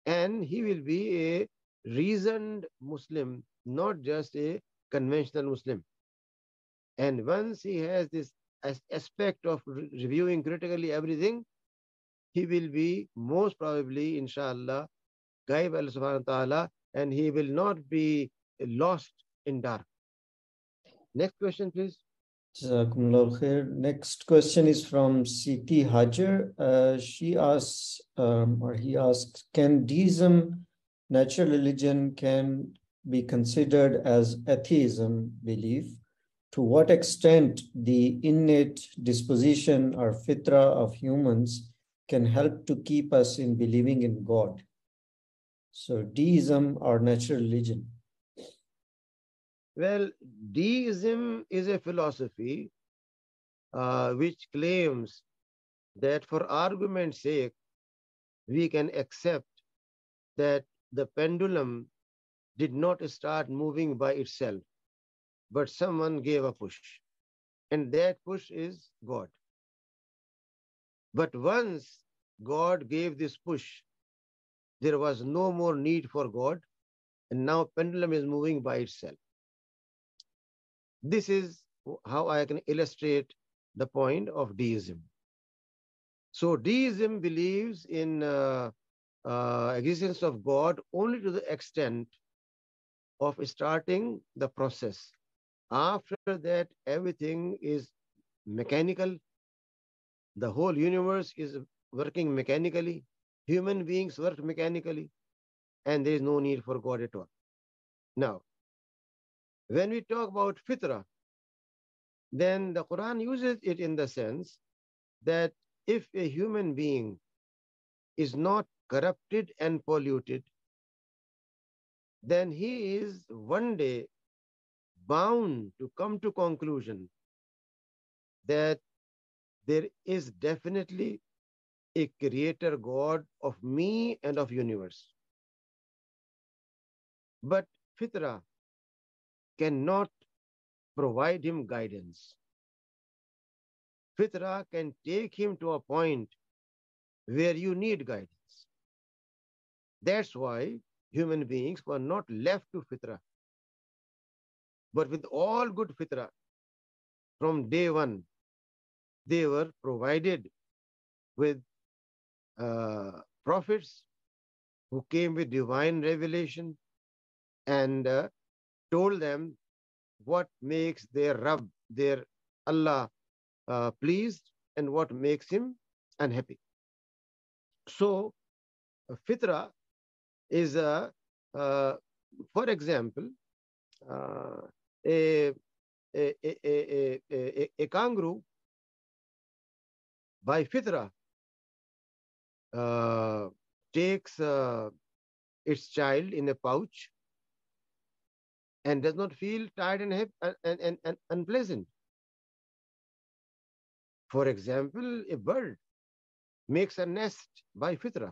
And he will be a reasoned Muslim, not just a conventional Muslim. And once he has this aspect of reviewing critically everything, he will be most probably, inshallah, guided by Allah subhanahu wa ta'ala, and he will not be lost in dark. Next question, please. Jazakumullah khair. Next question is from Siti Hajar. She asks, or he asks, can deism, natural religion, can be considered as atheism belief? To what extent the innate disposition or fitra of humans can help to keep us in believing in God? So deism or natural religion? Well, deism is a philosophy which claims that for argument's sake, we can accept that the pendulum did not start moving by itself, but someone gave a push. And that push is God. But once God gave this push, there was no more need for God, and now pendulum is moving by itself. This is how I can illustrate the point of deism. So deism believes in existence of God only to the extent of starting the process. After that, everything is mechanical. The whole universe is working mechanically. Human beings work mechanically, and there is no need for God at all. Now, when we talk about fitra, then the Quran uses it in the sense that if a human being is not corrupted and polluted, then he is one day bound to come to conclusion that there is definitely a creator God of me and of universe. But fitra cannot provide him guidance. Fitra can take him to a point where you need guidance. That's why human beings were not left to fitra, but with all good fitra, from day one, they were provided with prophets who came with divine revelation and told them what makes their Rabb, their Allah pleased and what makes him unhappy. So fitra is for example, a kangaroo by fitra takes its child in a pouch and does not feel tired and unpleasant. For example, a bird makes a nest by fitra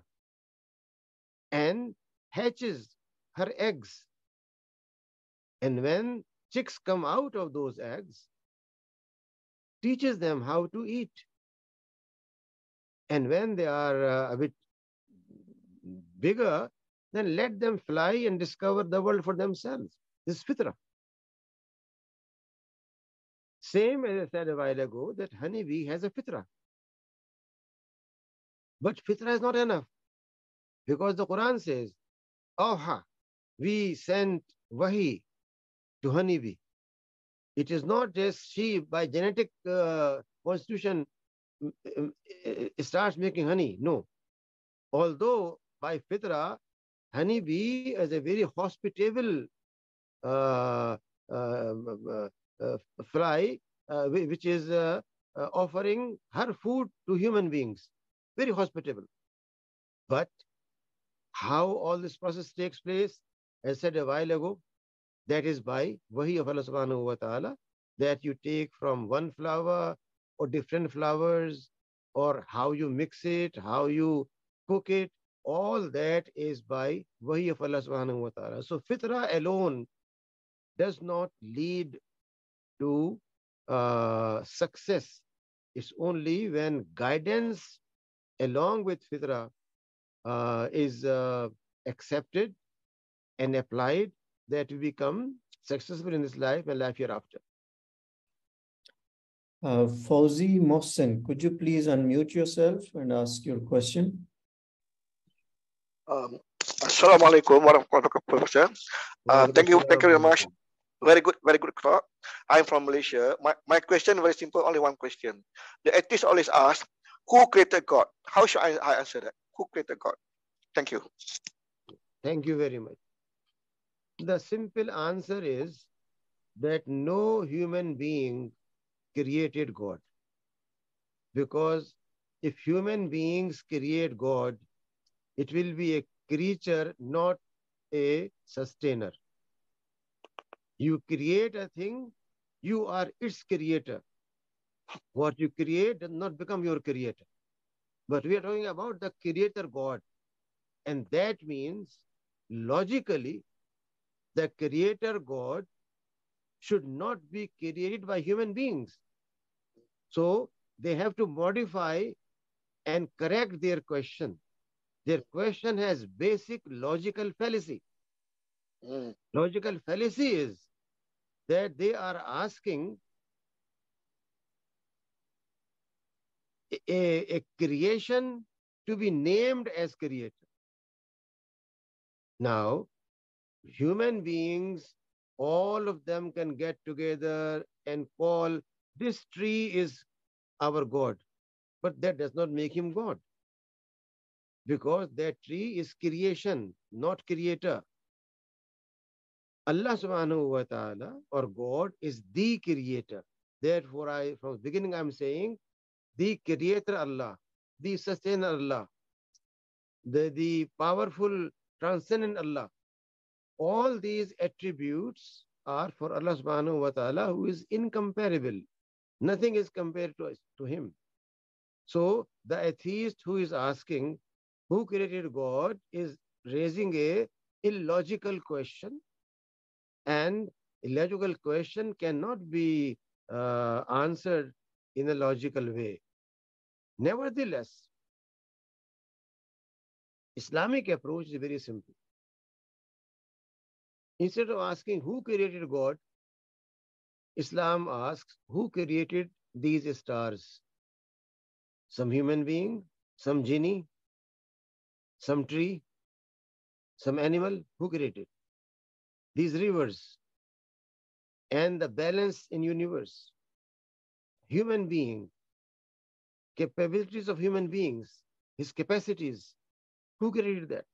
and hatches her eggs. And when chicks come out of those eggs, teaches them how to eat. And when they are a bit bigger, then let them fly and discover the world for themselves. This is fitra. Same as I said a while ago, that honeybee has a fitra. But fitra is not enough, because the Quran says, "Aha, we sent wahi to honeybee." It is not just she by genetic constitution starts making honey. No. Although by fitra, honeybee is a very hospitable fly, which is offering her food to human beings. Very hospitable. But how all this process takes place, as I said a while ago, that is by wahi of Allah subhanahu wa ta'ala, that you take from one flower or different flowers, or how you mix it, how you cook it, all that is by wahi of Allah subhanahu wa ta'ala. So fitra alone does not lead to success. It's only when guidance along with fitra is accepted and applied, that we become successful in this life and life hereafter. Fauzi Mohsen, could you please unmute yourself and ask your question? Assalamu alaikum warahmatullahi wabarakatuh. Thank you very much. Very good talk. I'm from Malaysia. My question very simple, only one question. The atheists always ask, who created God? How should I answer that? Who created God? Thank you. Thank you very much. The simple answer is that no human being created God. Because if human beings create God, it will be a creature, not a sustainer. You create a thing, you are its creator. What you create does not become your creator. But we are talking about the creator God. And that means, logically, the creator God should not be created by human beings. So they have to modify and correct their question. Their question has basic logical fallacy. Logical fallacy is that they are asking a creation to be named as creator. Now, human beings, all of them can get together and call this tree is our God. But that does not make him God. Because that tree is creation, not creator. Allah subhanahu wa ta'ala, or God, is the creator. Therefore, from the beginning I'm saying, the creator Allah, the sustainer Allah, the powerful transcendent Allah. All these attributes are for Allah subhanahu wa ta'ala, who is incomparable. Nothing is compared to him. So the atheist who is asking who created God is raising a illogical question, and illogical question cannot be answered in a logical way. Nevertheless, Islamic approach is very simple. Instead of asking who created God, Islam asks who created these stars. Some human being, some genie, some tree, some animal, who created these rivers and the balance in universe. Human being, capabilities of human beings, his capacities, who created that?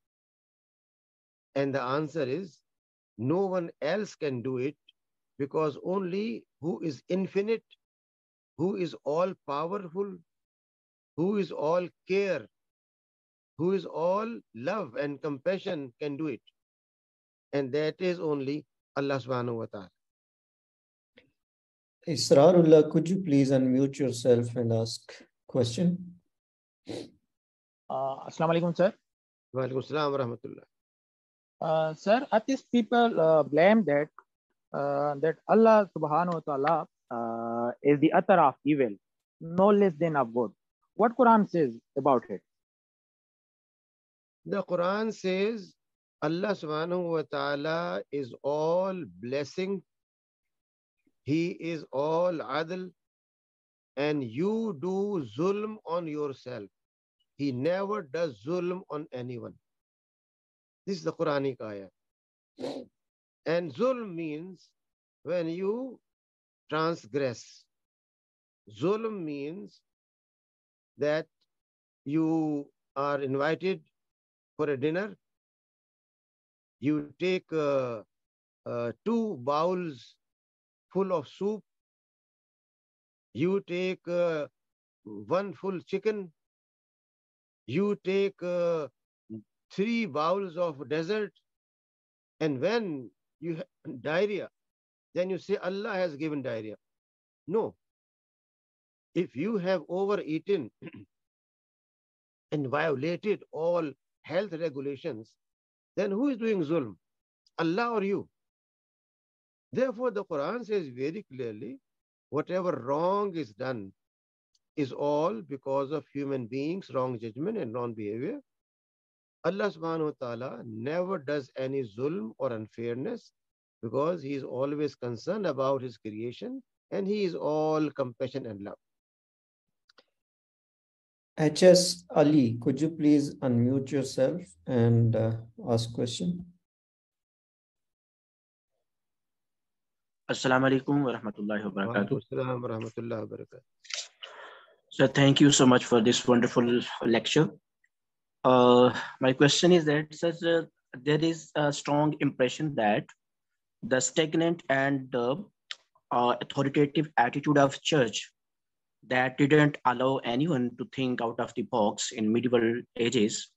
And the answer is no one else can do it, because only who is infinite, who is all powerful, who is all care, who is all love and compassion can do it. And that is only Allah subhanahu wa ta'ala. Israrullah, could you please unmute yourself and ask question? Assalamu alaikum, sir. Wa alaikum assalam wa rahmatullah. Sir, atheist people blame that Allah subhanahu wa ta'ala is the author of evil, no less than of good. What Quran says about it? The Quran says Allah subhanahu wa ta'ala is all blessing. He is all adl, and you do zulm on yourself. He never does zulm on anyone. This is the Quranic ayah. And zulm means when you transgress. Zulm means that you are invited for a dinner. You take 2 bowls full of soup. You take 1 full chicken. You take 3 bowls of dessert. And when you have diarrhea, then you say Allah has given diarrhea. No. If you have overeaten and violated all health regulations, then who is doing zulm? Allah or you? Therefore, the Quran says very clearly, whatever wrong is done is all because of human beings' wrong judgment and wrong behavior. Allah subhanahu wa ta'ala never does any zulm or unfairness because he is always concerned about his creation and he is all compassion and love. HS Ali, could you please unmute yourself and ask question? Assalamu alaikum wa rahmatullahi wa barakatuh. Assalamu wa rahmatullahi wa barakatuh. So thank you so much for this wonderful lecture. My question is that there is a strong impression that the stagnant and authoritative attitude of church that didn't allow anyone to think out of the box in medieval ages.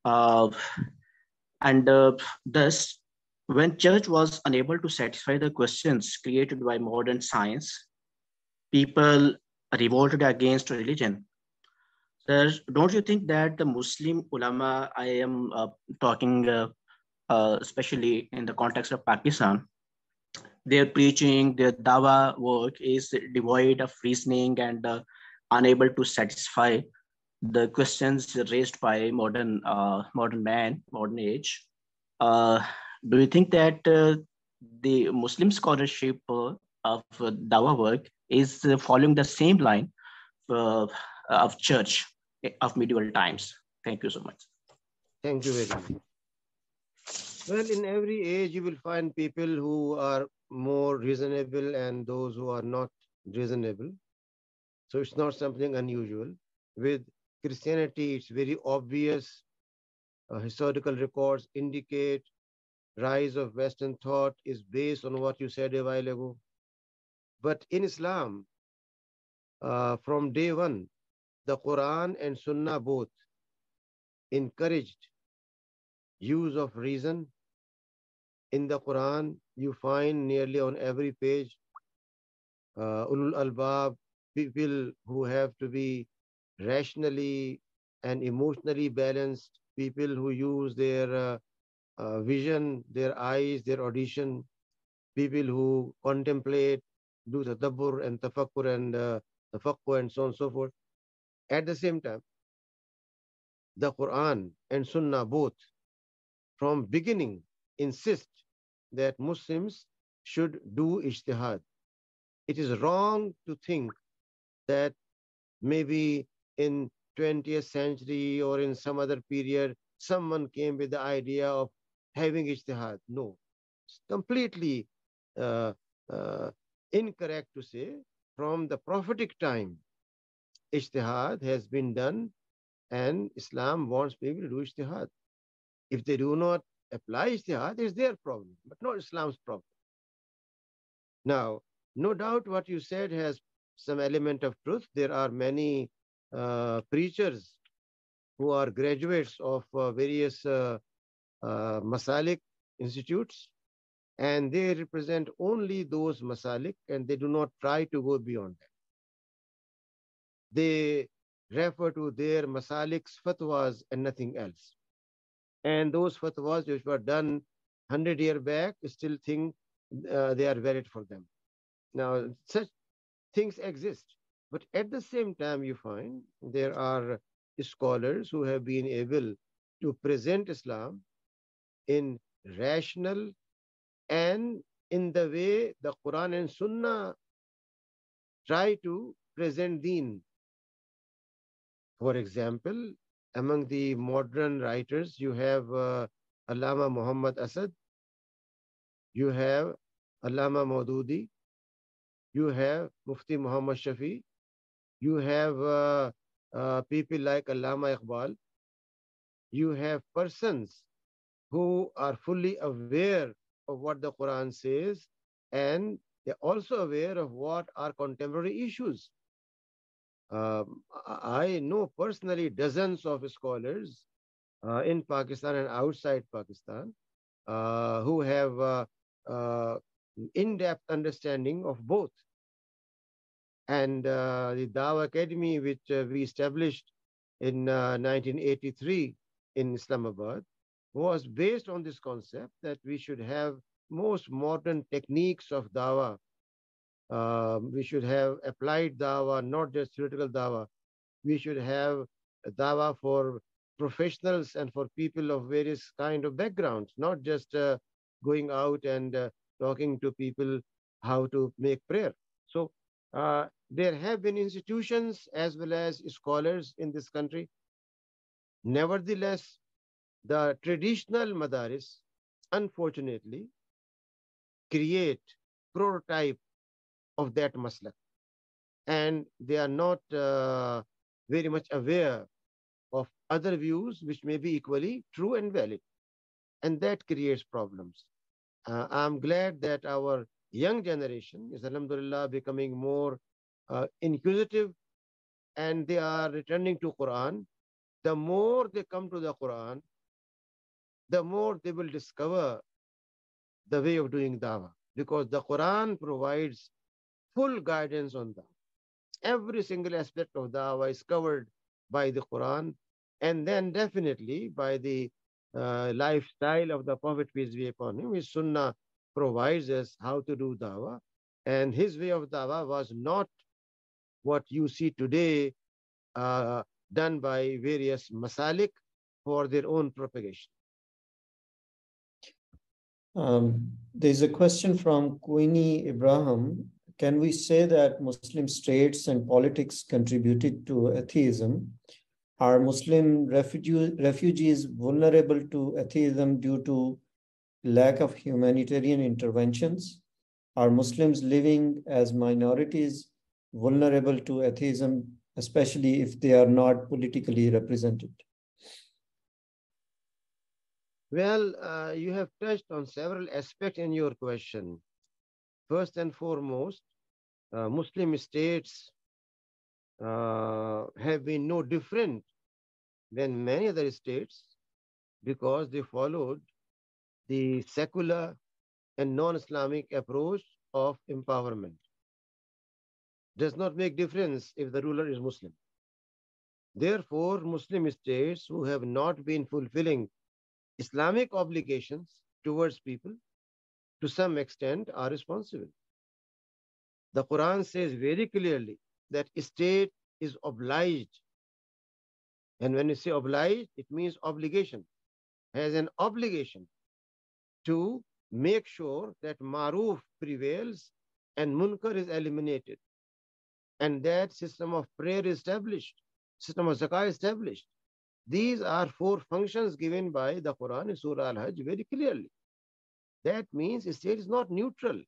Thus, when church was unable to satisfy the questions created by modern science, people revolted against religion. Sir, don't you think that the Muslim ulama, I am talking especially in the context of Pakistan, their preaching, their dawa work is devoid of reasoning and unable to satisfy the questions raised by modern man, modern age. Do you think that the Muslim scholarship of dawa work is following the same line of church of medieval times? Thank you so much. Thank you very much. Well, in every age, you will find people who are more reasonable and those who are not reasonable. So it's not something unusual. With Christianity, it's very obvious. Historical records indicate rise of Western thought is based on what you said a while ago. But in Islam, from day one, the Quran and Sunnah both encouraged use of reason. In the Quran, you find nearly on every page, ulul albab, people who have to be rationally and emotionally balanced, people who use their vision, their eyes, their audition, people who contemplate, do tadabbur and tafakkur and tafaqquh and so on and so forth. At the same time, the Quran and Sunnah both from beginning insist that Muslims should do ijtihad. It is wrong to think that maybe in 20th century or in some other period, someone came with the idea of having ijtihad. No, it's completely incorrect to say from the prophetic time, ijtihad has been done and Islam wants people to do ijtihad. If they do not apply ijtihad, it's their problem, but not Islam's problem. Now, no doubt what you said has some element of truth. There are many preachers who are graduates of various masalik institutes, and they represent only those masalik and they do not try to go beyond that. They refer to their masaliks fatwas and nothing else. And those fatwas which were done 100 years back still think they are valid for them. Now, such things exist. But at the same time, you find there are scholars who have been able to present Islam in rational and in the way the Quran and Sunnah try to present deen. For example, among the modern writers, you have Allama Muhammad Asad, you have Allama Maududi, you have Mufti Muhammad Shafi, you have people like Allama Iqbal, you have persons who are fully aware of what the Quran says, and they're also aware of what are contemporary issues. I know personally dozens of scholars in Pakistan and outside Pakistan who have in-depth understanding of both. And the Dawah Academy, which we established in 1983 in Islamabad, was based on this concept that we should have most modern techniques of Dawah. We should have applied Dawah, not just theoretical Dawah. We should have Dawah for professionals and for people of various kind of backgrounds, not just going out and talking to people how to make prayer. So there have been institutions as well as scholars in this country. Nevertheless, the traditional madaris, unfortunately, create prototype of that maslak. And they are not very much aware of other views which may be equally true and valid. And that creates problems. I'm glad that our young generation is, alhamdulillah, becoming more inquisitive, and they are returning to Quran. The more they come to the Quran, the more they will discover the way of doing dawah, because the Quran provides full guidance on dawah. Every single aspect of dawah is covered by the Quran, and then definitely by the lifestyle of the Prophet, peace be upon him. His sunnah provides us how to do dawah, and his way of dawah was not what you see today done by various masalik for their own propagation. There's a question from Queenie Ibrahim. Can we say that Muslim states and politics contributed to atheism? Are Muslim refugees vulnerable to atheism due to lack of humanitarian interventions? Are Muslims living as minorities vulnerable to atheism, especially if they are not politically represented? Well, you have touched on several aspects in your question. First and foremost, Muslim states have been no different than many other states because they followed the secular and non-Islamic approach of empowerment. Does not make difference if the ruler is Muslim. Therefore, Muslim states who have not been fulfilling Islamic obligations towards people to some extent are responsible. The Quran says very clearly that state is obliged. And when you say obliged, it means obligation. Has an obligation to make sure that maruf prevails and munkar is eliminated. And that system of prayer is established, system of zakah is established. These are 4 functions given by the Quran in Surah Al-Hajj very clearly. That means state is not neutral.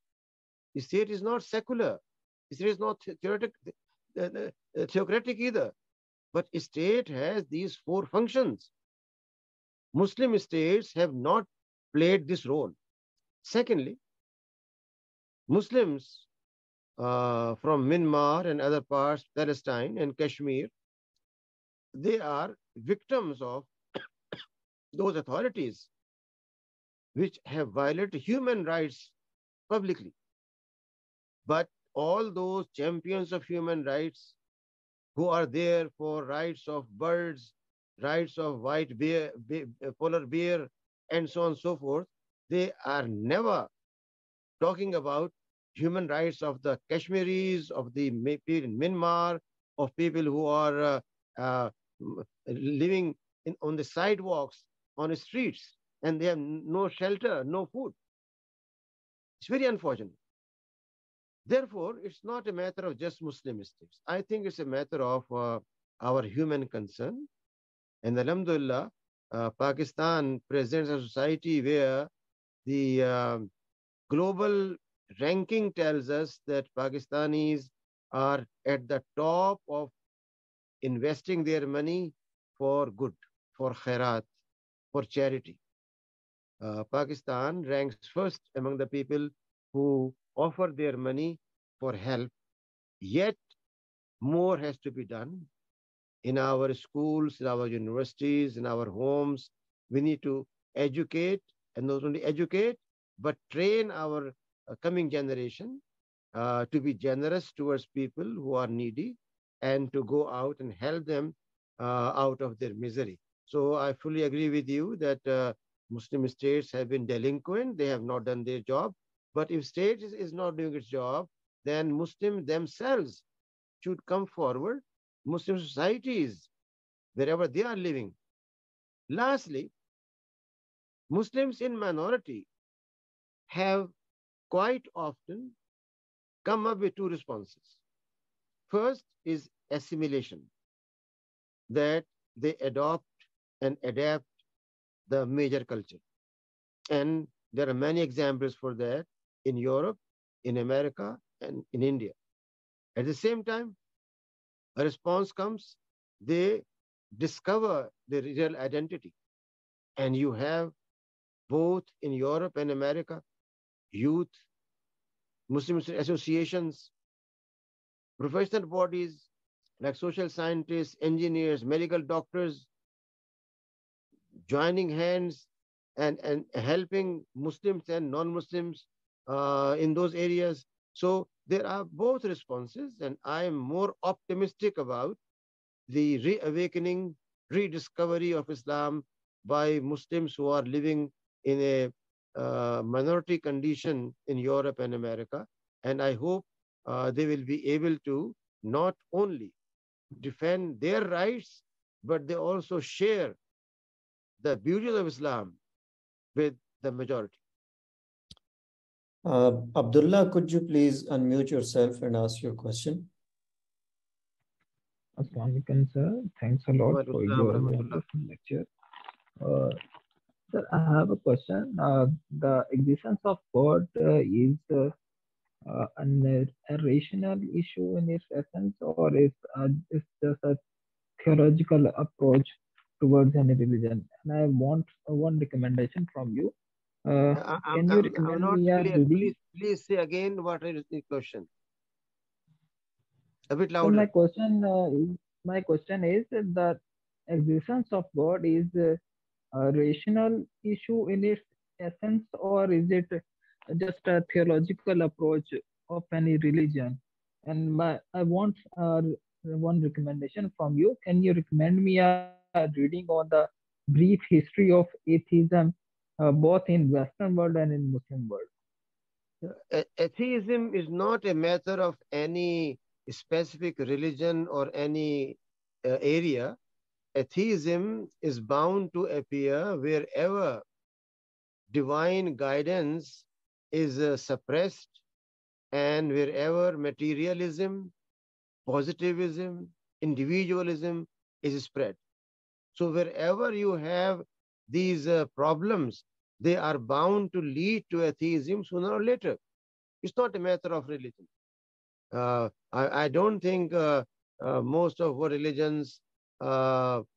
State is not secular. State is not theocratic either. But state has these 4 functions. Muslim states have not played this role. Secondly, Muslims from Myanmar and other parts, Palestine and Kashmir, they are victims of those authorities which have violated human rights publicly. But all those champions of human rights who are there for rights of birds, rights of white bear, polar bear, and so on and so forth, they are never talking about human rights of the Kashmiris, of the people in Myanmar, of people who are living on the sidewalks, on the streets, and they have no shelter, no food. It's very unfortunate. Therefore, it's not a matter of just Muslim states. I think it's a matter of our human concern. And alhamdulillah, Pakistan presents a society where the global ranking tells us that Pakistanis are at the top of investing their money for good, for khairat, for charity. Pakistan ranks first among the people who offer their money for help. Yet more has to be done in our schools, in our universities, in our homes. We need to educate, and not only educate, but train our coming generation to be generous towards people who are needy and to go out and help them out of their misery. So I fully agree with you that Muslim states have been delinquent. They have not done their job. But if state is not doing its job, then Muslims themselves should come forward. Muslim societies, wherever they are living, Lastly, Muslims in minority have quite often come up with two responses. First is assimilation, that they adopt and adapt the major culture. And there are many examples for that in Europe, in America, and in India. At the same time, a response comes, they discover their real identity. And you have both in Europe and America, youth, Muslim associations, professional bodies like social scientists, engineers, medical doctors, joining hands and helping Muslims and non-Muslims in those areas. So there are both responses, and I am more optimistic about the reawakening, rediscovery of Islam by Muslims who are living in a minority condition in Europe and America. And I hope they will be able to not only defend their rights, but they also share the beauties of Islam with the majority. Abdullah, could you please unmute yourself and ask your question? Assalamu alaikum, sir. Thanks a lot for your wonderful lecture. Sir, I have a question. The existence of God is a rational issue in its essence, or is just a theological approach towards any religion? And I want one recommendation from you. Can you recommend me a reading? Please say again what is the question. A bit So louder. my question is that the existence of God is a rational issue in its essence, or is it just a theological approach of any religion? And I want one recommendation from you. Can you recommend me a reading on the brief history of atheism, both in Western world and in Muslim world? Atheism is not a matter of any specific religion or any area. Atheism is bound to appear wherever divine guidance is suppressed and wherever materialism, positivism, individualism is spread. So wherever you have these problems, they are bound to lead to atheism sooner or later. It's not a matter of religion. I don't think most of our religions talk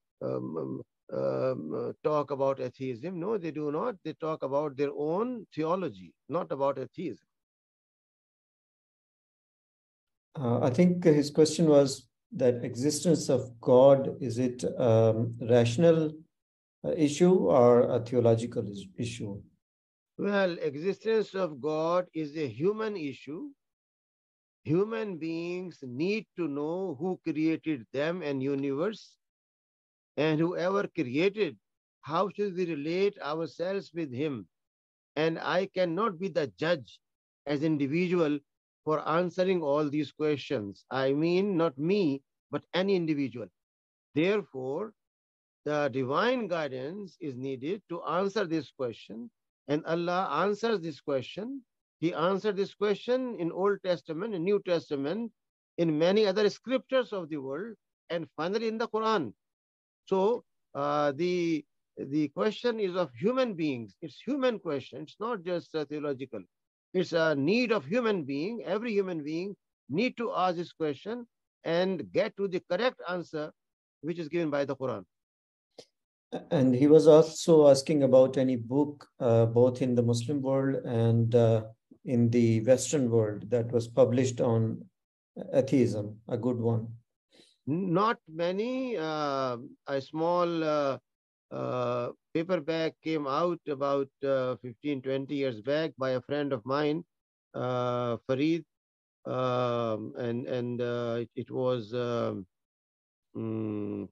about atheism. No, they do not. They talk about their own theology, not about atheism. I think his question was that existence of God, is it a rational issue or a theological issue? Well, existence of God is a human issue. Human beings need to know who created them and universe, and whoever created, how should we relate ourselves with him? And I cannot be the judge as individual for answering all these questions. I mean, not me, but any individual. Therefore, the divine guidance is needed to answer this question, and Allah answers this question. He answered this question in Old Testament, in New Testament, in many other scriptures of the world, and finally in the Quran. So the question is of human beings. It's human question. It's not just theological. It's a need of human being. Every human being need to ask this question and get to the correct answer, which is given by the Quran. And he was also asking about any book, both in the Muslim world and in the Western world, that was published on atheism, a good one. Not many. A small paperback came out about 15, 20 years back by a friend of mine, Farid, and it was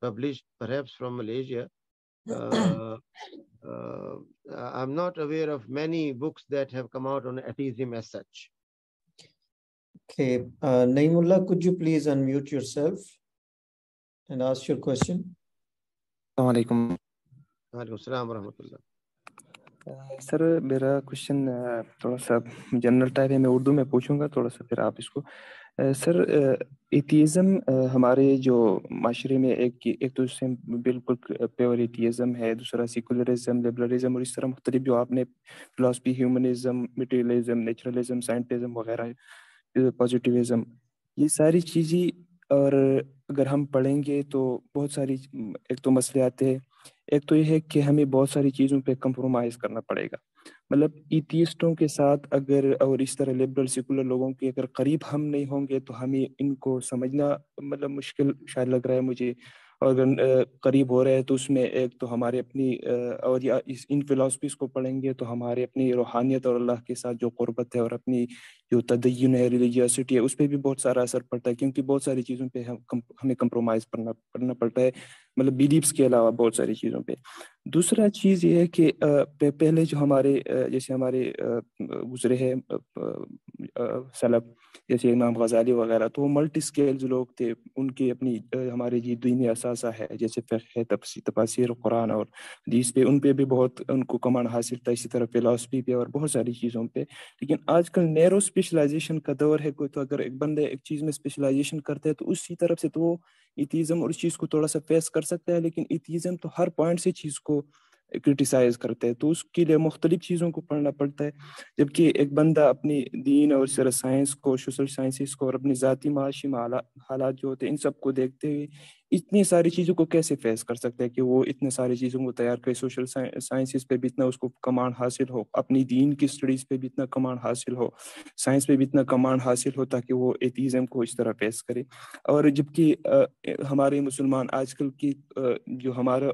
published perhaps from Malaysia. I'm not aware of many books that have come out on atheism as such. Okay, Naimullah, could you please unmute yourself and ask your question? Assalamu alaikum. وعلیکم السلام ورحمۃ اللہ. سر میرا question تھوڑا سا general type ہے, میں اردو میں پوچھوں گا تھوڑا سا, پھر آپ اس کو. سر ایتھیزم ہمارے جو معاشرے میں ایک تو بالکل پیور ایتھیزم ہے, دوسرا سیکولرزم, لبرلزم, اور اس طرح مختلف جو آپ نے فلاسفی, ہیومنزم, مٹیریلزم, نیچرلزم, سائنٹزم وغیرہ, پازیٹیوزم, یہ ساری چیزیں. اور اگر ہم پڑھیں گے تو بہت ساری ایک تو مسئلے آتے ہیں. ایک تو یہ ہے کہ ہمیں بہت ساری چیزوں پہ کمپرومائز کرنا پڑے گا. مطلب ایتھیسٹوں کے ساتھ اگر, اور اس طرح لبرل سیکولر لوگوں کے اگر قریب ہم نہیں ہوں گے تو ہمیں ان کو سمجھنا مطلب مشکل شاید لگ رہا ہے مجھے. اور اگر قریب ہو رہے ہیں تو اس میں ایک تو ہمارے اپنی اور یا ان فلاسفیز کو پڑھیں گے تو ہمارے اپنی روحانیت اور اللہ کے ساتھ جو قربت ہے اور اپنی جو تدین ہے, ریلیجیسٹی ہے, اس پہ بھی بہت سارا اثر پڑتا ہے, کیونکہ بہت ساری چیزوں پہ ہمیں کمپرومائز کرنا پڑتا ہے, مطلب بیلیفس کے علاوہ بہت ساری چیزوں پہ. دوسرا چیز یہ ہے کہ پہلے جو ہمارے جیسے ہمارے گزرے ہیں سلف, جیسے امام غزالی وغیرہ, تو وہ ملٹی اسکیلز لوگ تھے. ان کی اپنی ہمارے یہ دینی اثاثہ ہے, جیسے فقہ, تفاسیر قرآن اور حدیث پہ, ان پہ بھی بہت ان کو کمانڈ حاصل تھا. اسی طرح فلاسفی پہ اور بہت ساری چیزوں پہ. لیکن آج کل نیرو اسپیشلائزیشن کا دور ہے. کوئی تو اگر ایک بندے ایک چیز میں اسپیشلائزیشن کرتے ہیں تو اسی طرف سے تو وہ ایتھیزم اور اس چیز کو تھوڑا سا فیس کر سکتا ہے. لیکن ایتھیزم تو ہر پوائنٹ سے چیز کو کرٹیسائز کرتے ہیں, تو اس کے لیے مختلف چیزوں کو پڑھنا پڑتا ہے. جبکہ ایک بندہ اپنی دین اور سر سائنس کو, سوشل سائنسز کو, اور اپنی ذاتی معاشی حالات جو ہوتے ہیں ان سب کو دیکھتے ہوئے اتنی ساری چیزوں کو کیسے فیس کر سکتا ہے کہ وہ اتنے ساری چیزوں کو تیار کرے. سوشل سائنسز پہ بھی اتنا اس کو کمانڈ حاصل ہو, اپنی دین کی اسٹڈیز پہ بھی اتنا کمانڈ حاصل ہو, سائنس پہ بھی اتنا کمانڈ حاصل ہو تاکہ وہ ایتھیزم کو اس طرح فیس کرے. اور جبکہ ہمارے مسلمان آج کل کی جو ہمارا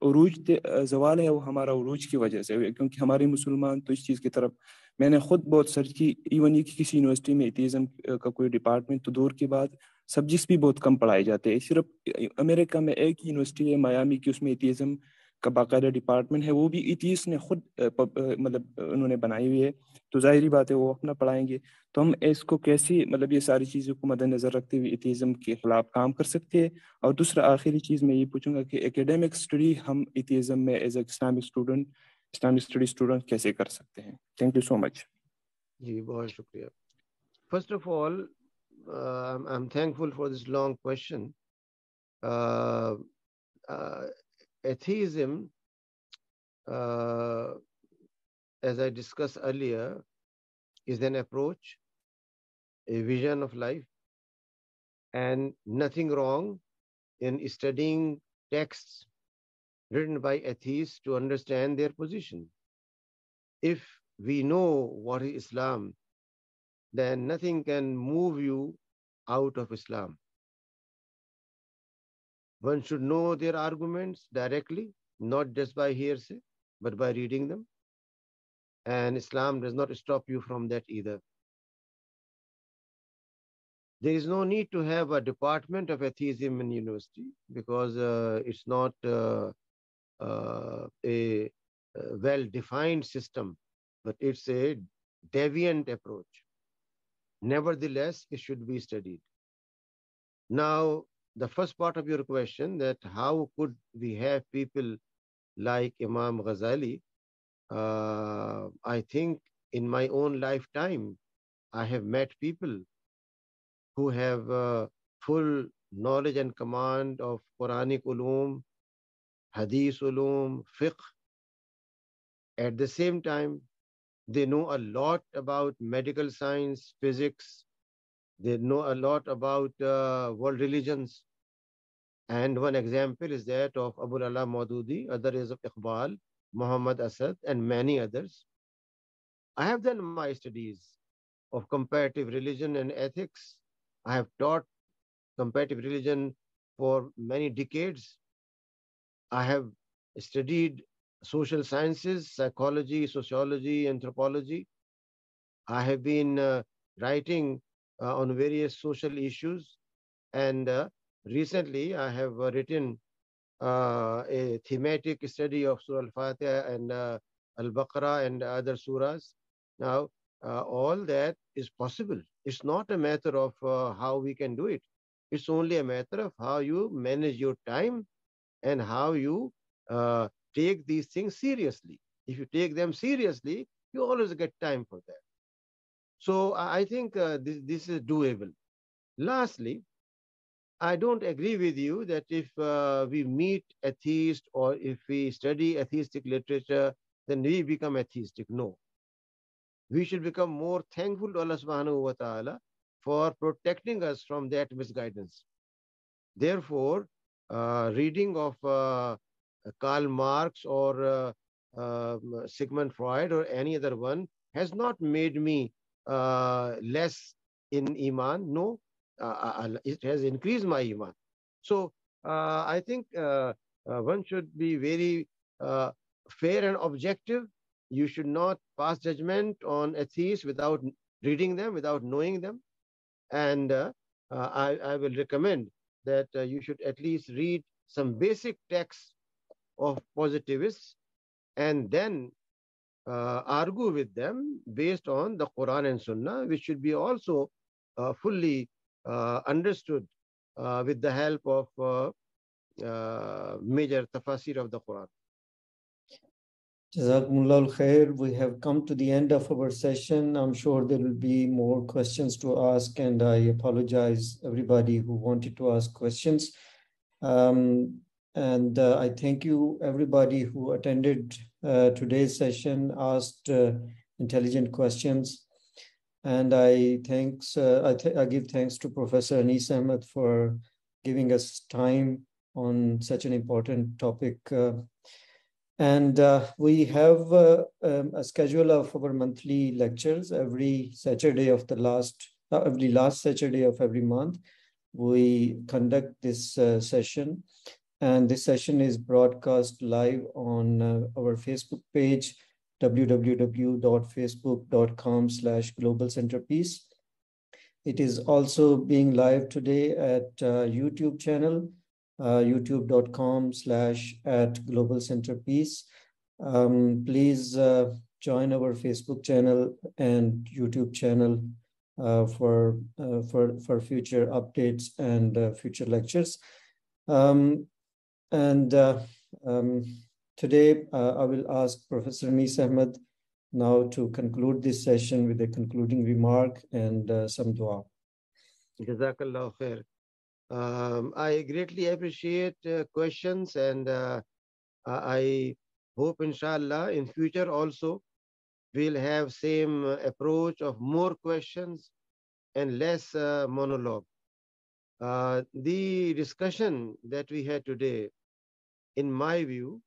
عروج زوال ہے وہ ہمارا عروج کی وجہ سے, کیونکہ ہمارے مسلمان تو اس چیز کی طرف, میں نے خود بہت سرچ کی, ایون یہ کہ کسی یونیورسٹی میں ایتھیزم کا کوئی ڈپارٹمنٹ تو دور کی بات, سبجیکٹس بھی بہت کم پڑھائے جاتے ہیں. صرف امریکہ میں ایک یونیورسٹی ہے میامی کی, اس میں ایتھیزم کا باقاعدہ ڈپارٹمنٹ ہے, وہ بھی ایتھیسٹ نے خود مطلب انہوں نے بنائی ہوئی ہے. تو ظاہری بات ہے وہ اپنا پڑھائیں گے. تو ہم اس کو کیسی مطلب یہ ساری چیزوں کو مد نظر رکھتے ہوئے ایتھیزم کے خلاف کام کر سکتے ہیں. اور دوسرا آخری چیز میں یہ پوچھوں گا کہ ایکیڈیمک اسٹڈی ہم ایتھیزم میں as a Islamic study student کیسے کر سکتے ہیں. تھینک یو سو مچ. جی بہت شکریہ. First of all I am thankful for this long question. Atheism, as I discussed earlier, is an approach, a vision of life, and nothing wrong in studying texts written by atheists to understand their position. If we know what is Islam, then nothing can move you out of Islam. One should know their arguments directly, not just by hearsay, but by reading them. And Islam does not stop you from that either. There is no need to have a department of atheism in university because it's not a well-defined system, but it's a deviant approach. Nevertheless, it should be studied. Now, the first part of your question, that how could we have people like Imam Ghazali, I think in my own lifetime, I have met people who have full knowledge and command of Quranic ulum, Hadith ulum, fiqh. At the same time, they know a lot about medical science, physics. They know a lot about world religions. And one example is that of Abul Ala Maududi, other is of Iqbal, Muhammad Asad, and many others. I have done my studies of comparative religion and ethics. I have taught comparative religion for many decades. I have studied social sciences, psychology, sociology, anthropology. I have been writing on various social issues. And recently, I have written a thematic study of Surah Al-Fatiha and Al-Baqarah and other surahs. Now, all that is possible. It's not a matter of how we can do it. It's only a matter of how you manage your time and how you take these things seriously. If you take them seriously, you always get time for that. So I think this is doable. Lastly, I don't agree with you that if we meet atheists or if we study atheistic literature, then we become atheistic. No. We should become more thankful to Allah subhanahu wa ta'ala for protecting us from that misguidance. Therefore, reading of Karl Marx or Sigmund Freud or any other one has not made me less in Iman. No, it has increased my Iman. So I think one should be very fair and objective. You should not pass judgment on atheists without reading them, without knowing them. And I will recommend that you should at least read some basic texts of positivists and then argue with them based on the Quran and Sunnah, which should be also fully understood with the help of major tafsir of the Quran. Jazakumullah khair. We have come to the end of our session. I'm sure there will be more questions to ask, and I apologize everybody who wanted to ask questions. And I thank you everybody who attended today's session, asked intelligent questions. And I give thanks to Professor Anis Ahmad for giving us time on such an important topic. And we have a schedule of our monthly lectures every Saturday of every last Saturday of every month. We conduct this session, and this session is broadcast live on our Facebook page, www.facebook.com/globalcenterpeace. It is also being live today at YouTube channel, youtube.com/@globalcenterpeace. Please join our Facebook channel and YouTube channel for future updates and future lectures. Today I will ask Professor Anis Ahmad now to conclude this session with a concluding remark and some dua. Jazakallah khair. I greatly appreciate questions, and I hope inshallah in future also we'll have same approach of more questions and less monologue. The discussion that we had today, in my view,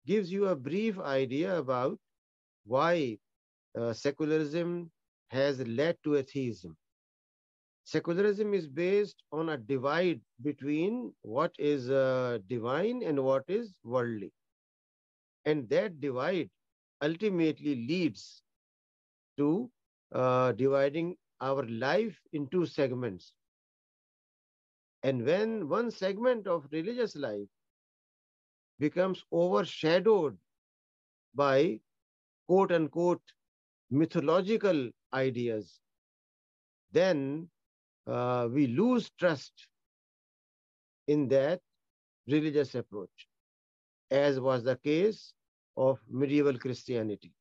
gives you a brief idea about why secularism has led to atheism. Secularism is based on a divide between what is divine and what is worldly. And that divide ultimately leads to dividing our life into segments. And when one segment of religious life becomes overshadowed by quote-unquote mythological ideas, then we lose trust in that religious approach, as was the case of medieval Christianity.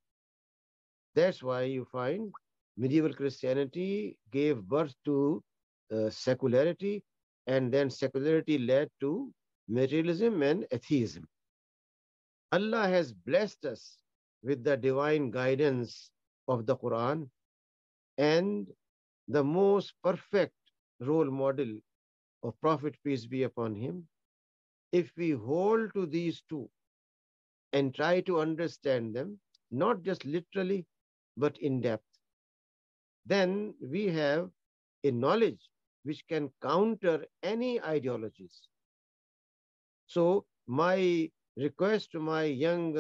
That's why you find medieval Christianity gave birth to secularity, and then secularity led to materialism and atheism. Allah has blessed us with the divine guidance of the Quran and the most perfect role model of Prophet, peace be upon him. If we hold to these two and try to understand them, not just literally, but in depth, then we have a knowledge which can counter any ideologies. So my request to my young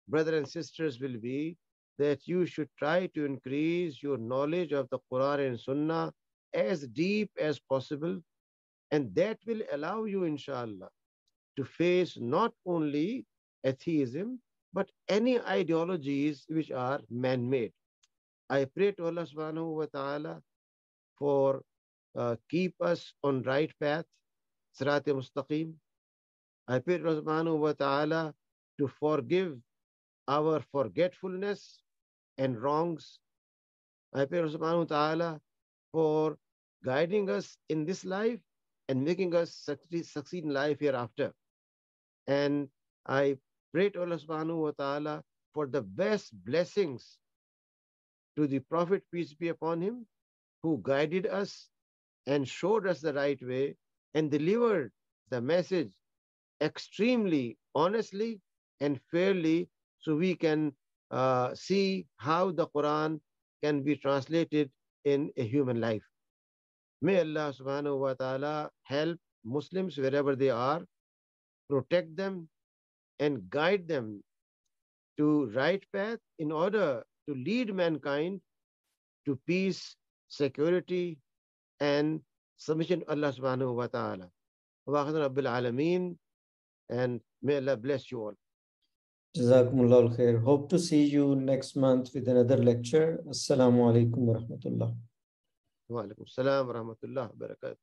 brothers and sisters will be that you should try to increase your knowledge of the Quran and Sunnah as deep as possible, and that will allow you, inshallah, to face not only atheism, but any ideologies which are man-made. I pray to Allah subhanahu wa ta'ala for keep us on right path, Sirat-e Mustaqim. I pray to Allah subhanahu wa ta'ala to forgive our forgetfulness and wrongs. I pray Allah subhanahu wa ta'ala for guiding us in this life and making us succeed in life hereafter. And I pray to Allah subhanahu wa ta'ala for the best blessings to the Prophet, peace be upon him, who guided us and showed us the right way and delivered the message extremely honestly and fairly, so we can see how the Quran can be translated in a human life. May Allah subhanahu wa ta'ala help Muslims wherever they are, protect them and guide them to right path in order to lead mankind to peace, security, and submission to Allah subhanahu wa ta'ala. Wa akhir rabbil alameen, and may Allah bless you all. Jazakumullah khair. Hope to see you next month with another lecture. Assalamu alaikum wa rahmatullah. Wa alaikum salam wa rahmatullah wa barakatuh.